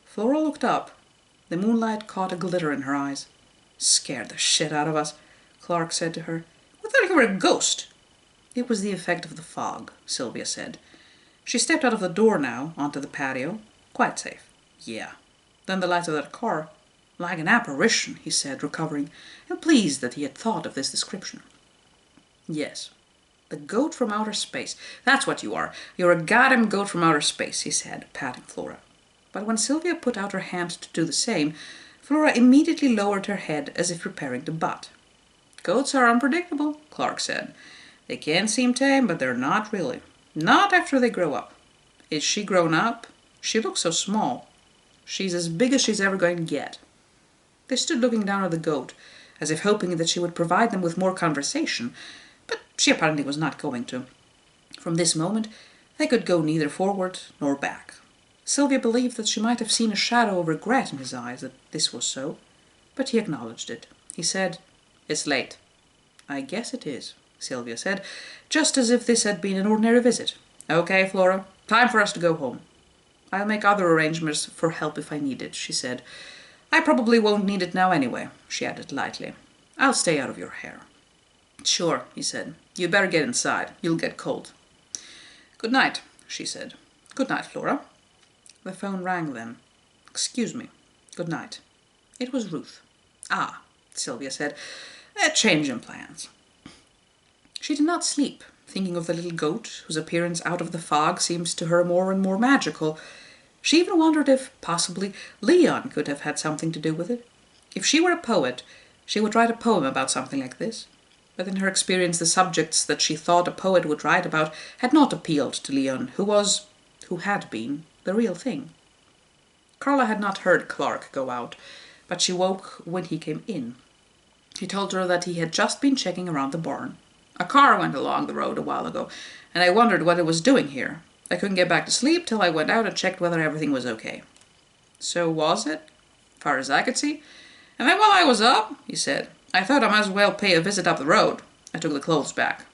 Flora looked up. The moonlight caught a glitter in her eyes. "Scared the shit out of us," Clark said to her. "We thought you were a ghost." "It was the effect of the fog," Sylvia said. She stepped out of the door now, onto the patio. Quite safe. Yeah. Then the lights of that car. "Like an apparition," he said, recovering, and pleased that he had thought of this description. "Yes. The goat from outer space. That's what you are. You're a goddamn goat from outer space," he said, patting Flora. But when Sylvia put out her hand to do the same, Flora immediately lowered her head as if preparing to butt. "Goats are unpredictable," Clark said. "They can seem tame, but they're not really. Not after they grow up. Is she grown up? She looks so small. She's as big as she's ever going to get." They stood looking down at the goat, as if hoping that she would provide them with more conversation, but she apparently was not going to. From this moment, they could go neither forward nor back. Sylvia believed that she might have seen a shadow of regret in his eyes that this was so, but he acknowledged it. He said, "It's late." "I guess it is," Sylvia said, just as if this had been an ordinary visit. "Okay, Flora, time for us to go home." "I'll make other arrangements for help if I need it," she said. "I probably won't need it now anyway," she added lightly. "I'll stay out of your hair." "Sure," he said. "You'd better get inside. You'll get cold." "Good night," she said. "Good night, Flora." The phone rang then. "Excuse me. Good night." It was Ruth. "Ah," Sylvia said. "A change in plans." She did not sleep, thinking of the little goat, whose appearance out of the fog seemed to her more and more magical. She even wondered if, possibly, Leon could have had something to do with it. If she were a poet, she would write a poem about something like this. But in her experience, the subjects that she thought a poet would write about had not appealed to Leon, who had been, the real thing. Carla had not heard Clark go out, but she woke when he came in. He told her that he had just been checking around the barn. "A car went along the road a while ago, and I wondered what it was doing here. I couldn't get back to sleep till I went out and checked whether everything was okay." "So was it?" "Far as I could see. And then while I was up," he said, "I thought I might as well pay a visit up the road. I took the clothes back."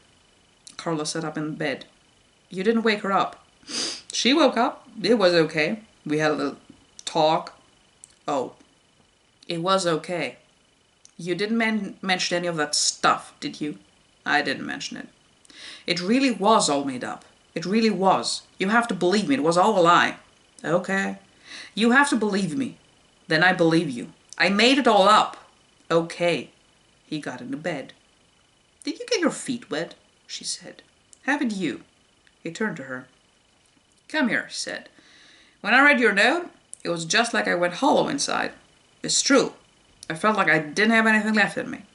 Carla sat up in bed. "You didn't wake her up?" "She woke up. It was okay. We had a little talk." "Oh, it was okay. You didn't mention any of that stuff, did you?" "I didn't mention it." "It really was all made up. It really was. You have to believe me. It was all a lie." "Okay." "You have to believe me." "Then I believe you. I made it all up." "Okay." He got into bed. "Did you get your feet wet?" she said. "Haven't you?" He turned to her. "Come here," she said. "When I read your note, it was just like I went hollow inside. It's true. I felt like I didn't have anything left in me."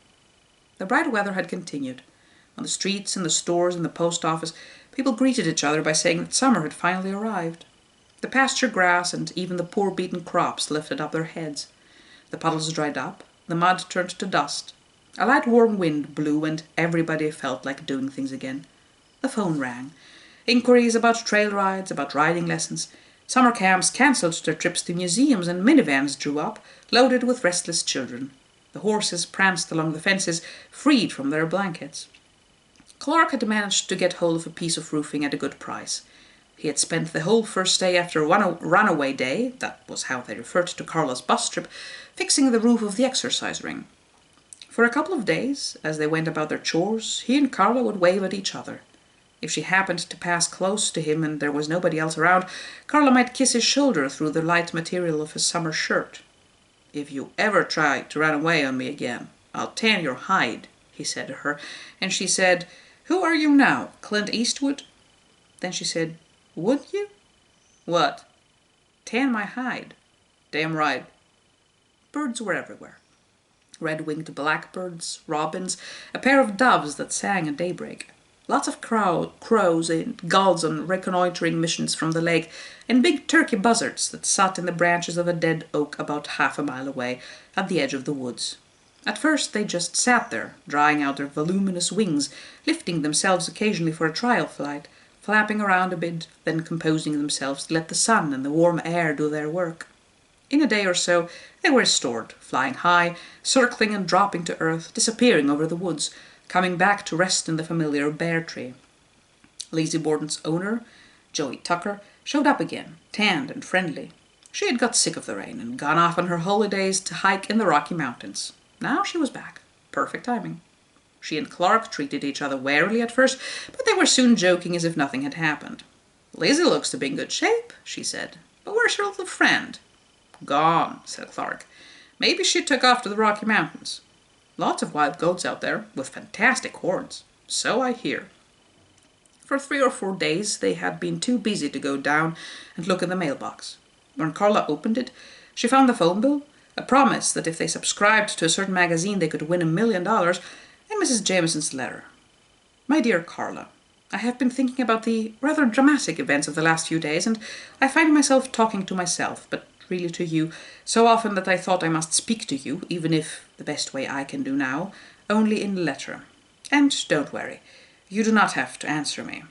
The bright weather had continued. On the streets, in the stores, in the post office, people greeted each other by saying that summer had finally arrived. The pasture grass and even the poor beaten crops lifted up their heads. The puddles dried up, the mud turned to dust. A light warm wind blew and everybody felt like doing things again. The phone rang. Inquiries about trail rides, about riding lessons. Summer camps cancelled their trips to museums and minivans drew up, loaded with restless children. The horses pranced along the fences, freed from their blankets. Clark had managed to get hold of a piece of roofing at a good price. He had spent the whole first day after Runaway Day, that was how they referred to Carla's bus trip, fixing the roof of the exercise ring. For a couple of days, as they went about their chores, he and Carla would wave at each other. If she happened to pass close to him and there was nobody else around, Carla might kiss his shoulder through the light material of his summer shirt. "If you ever try to run away on me again, I'll tan your hide," he said to her, and she said, "Who are you now, Clint Eastwood?" Then she said, "Would you?" "What?" "Tan my hide." "Damn right." Birds were everywhere. Red-winged blackbirds, robins, a pair of doves that sang at daybreak. Lots of crows and gulls on reconnoitering missions from the lake, and big turkey buzzards that sat in the branches of a dead oak about half a mile away, at the edge of the woods. At first they just sat there, drying out their voluminous wings, lifting themselves occasionally for a trial flight, flapping around a bit, then composing themselves to let the sun and the warm air do their work. In a day or so they were restored, flying high, circling and dropping to earth, disappearing over the woods, coming back to rest in the familiar bear tree. Lizzie Borden's owner, Joey Tucker, showed up again, tanned and friendly. She had got sick of the rain and gone off on her holidays to hike in the Rocky Mountains. Now she was back. Perfect timing. She and Clark treated each other warily at first, but they were soon joking as if nothing had happened. "Lizzie looks to be in good shape," she said. "But where's her little friend?" "Gone," said Clark. "Maybe she took off to the Rocky Mountains. Lots of wild goats out there, with fantastic horns. So I hear." For 3 or 4 days they had been too busy to go down and look in the mailbox. When Carla opened it, she found the phone bill, a promise that if they subscribed to a certain magazine they could win $1 million, and Mrs. Jameson's letter. "My dear Carla, I have been thinking about the rather dramatic events of the last few days, and I find myself talking to myself, but really to you, so often that I thought I must speak to you, even if, the best way I can do now, only in letter. And don't worry, you do not have to answer me."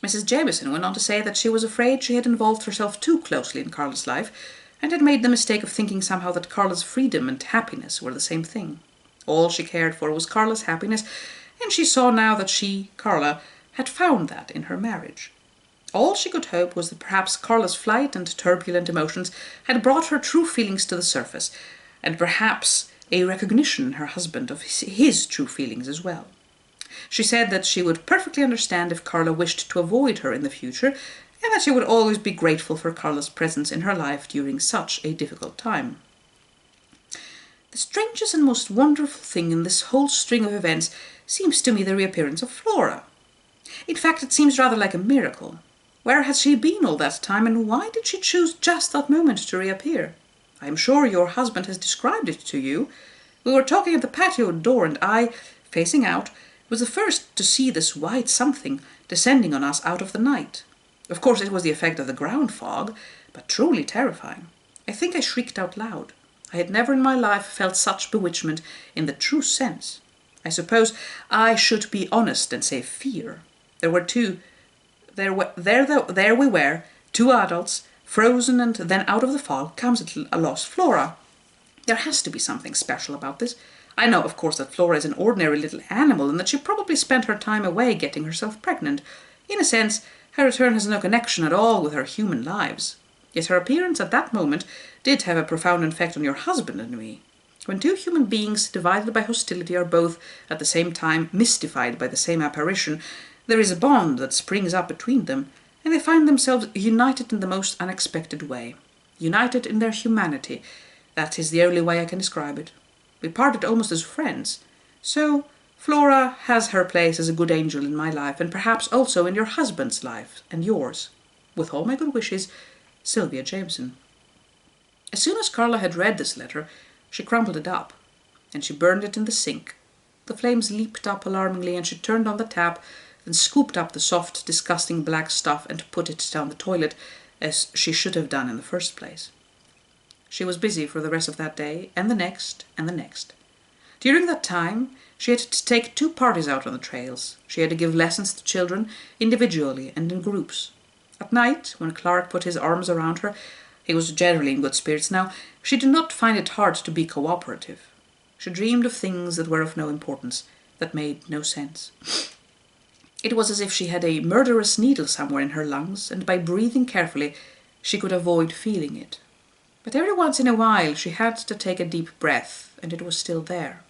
Mrs. Jameson went on to say that she was afraid she had involved herself too closely in Carla's life, and had made the mistake of thinking somehow that Carla's freedom and happiness were the same thing. All she cared for was Carla's happiness, and she saw now that she, Carla, had found that in her marriage. All she could hope was that perhaps Carla's flight and turbulent emotions had brought her true feelings to the surface, and perhaps a recognition in her husband of his true feelings as well. She said that she would perfectly understand if Carla wished to avoid her in the future, and that she would always be grateful for Carla's presence in her life during such a difficult time. The strangest and most wonderful thing in this whole string of events seems to me the reappearance of Flora. In fact, it seems rather like a miracle. Where had she been all that time, and why did she choose just that moment to reappear? I am sure your husband has described it to you. We were talking at the patio door, and I, facing out, was the first to see this white something descending on us out of the night. Of course it was the effect of the ground fog, but truly terrifying. I think I shrieked out loud. I had never in my life felt such bewitchment in the true sense. I suppose I should be honest and say fear. There we were, two adults, frozen, and then out of the fog comes a lost Flora. There has to be something special about this. I know, of course, that Flora is an ordinary little animal and that she probably spent her time away getting herself pregnant. In a sense, her return has no connection at all with her human lives. Yet her appearance at that moment did have a profound effect on your husband and me. When two human beings divided by hostility are both at the same time mystified by the same apparition, there is a bond that springs up between them, and they find themselves united in the most unexpected way. United in their humanity. That is the only way I can describe it. We parted almost as friends. So Flora has her place as a good angel in my life, and perhaps also in your husband's life and yours. With all my good wishes, Sylvia Jameson. As soon as Carla had read this letter, she crumpled it up, and she burned it in the sink. The flames leaped up alarmingly, and she turned on the tap, then scooped up the soft, disgusting black stuff and put it down the toilet, as she should have done in the first place. She was busy for the rest of that day, and the next, and the next. During that time, she had to take 2 parties out on the trails. She had to give lessons to children, individually and in groups. At night, when Clark put his arms around her, he was generally in good spirits now, she did not find it hard to be cooperative. She dreamed of things that were of no importance, that made no sense. It was as if she had a murderous needle somewhere in her lungs, and by breathing carefully, she could avoid feeling it. But every once in a while she had to take a deep breath, and it was still there.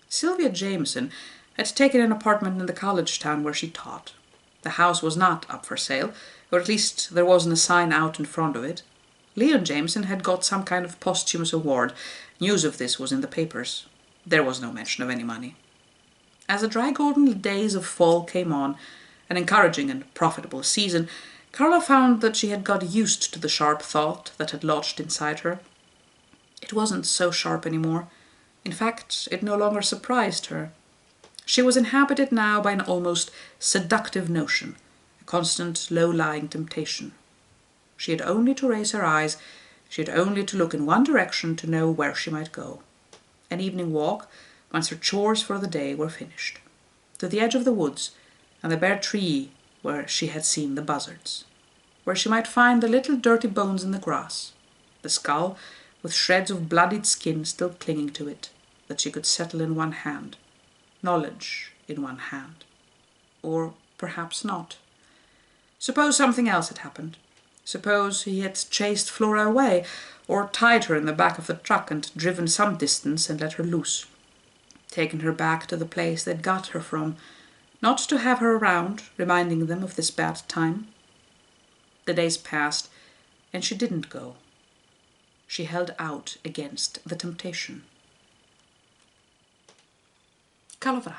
Sylvia Jameson had taken an apartment in the college town where she taught. The house was not up for sale, or at least there wasn't a sign out in front of it. Leon Jameson had got some kind of posthumous award. News of this was in the papers. There was no mention of any money. As the dry golden days of fall came on, an encouraging and profitable season, Carla found that she had got used to the sharp thought that had lodged inside her. It wasn't so sharp any more. In fact, it no longer surprised her. She was inhabited now by an almost seductive notion, a constant low-lying temptation. She had only to raise her eyes, she had only to look in one direction to know where she might go. An evening walk, once her chores for the day were finished. To the edge of the woods, and the bare tree where she had seen the buzzards. Where she might find the little dirty bones in the grass, the skull with shreds of bloodied skin still clinging to it, that she could settle in one hand, knowledge in one hand. Or perhaps not. Suppose something else had happened. Suppose he had chased Flora away, or tied her in the back of the truck and driven some distance and let her loose. Taken her back to the place they'd got her from, not to have her around, reminding them of this bad time. The days passed, and she didn't go. She held out against the temptation. Calavrata.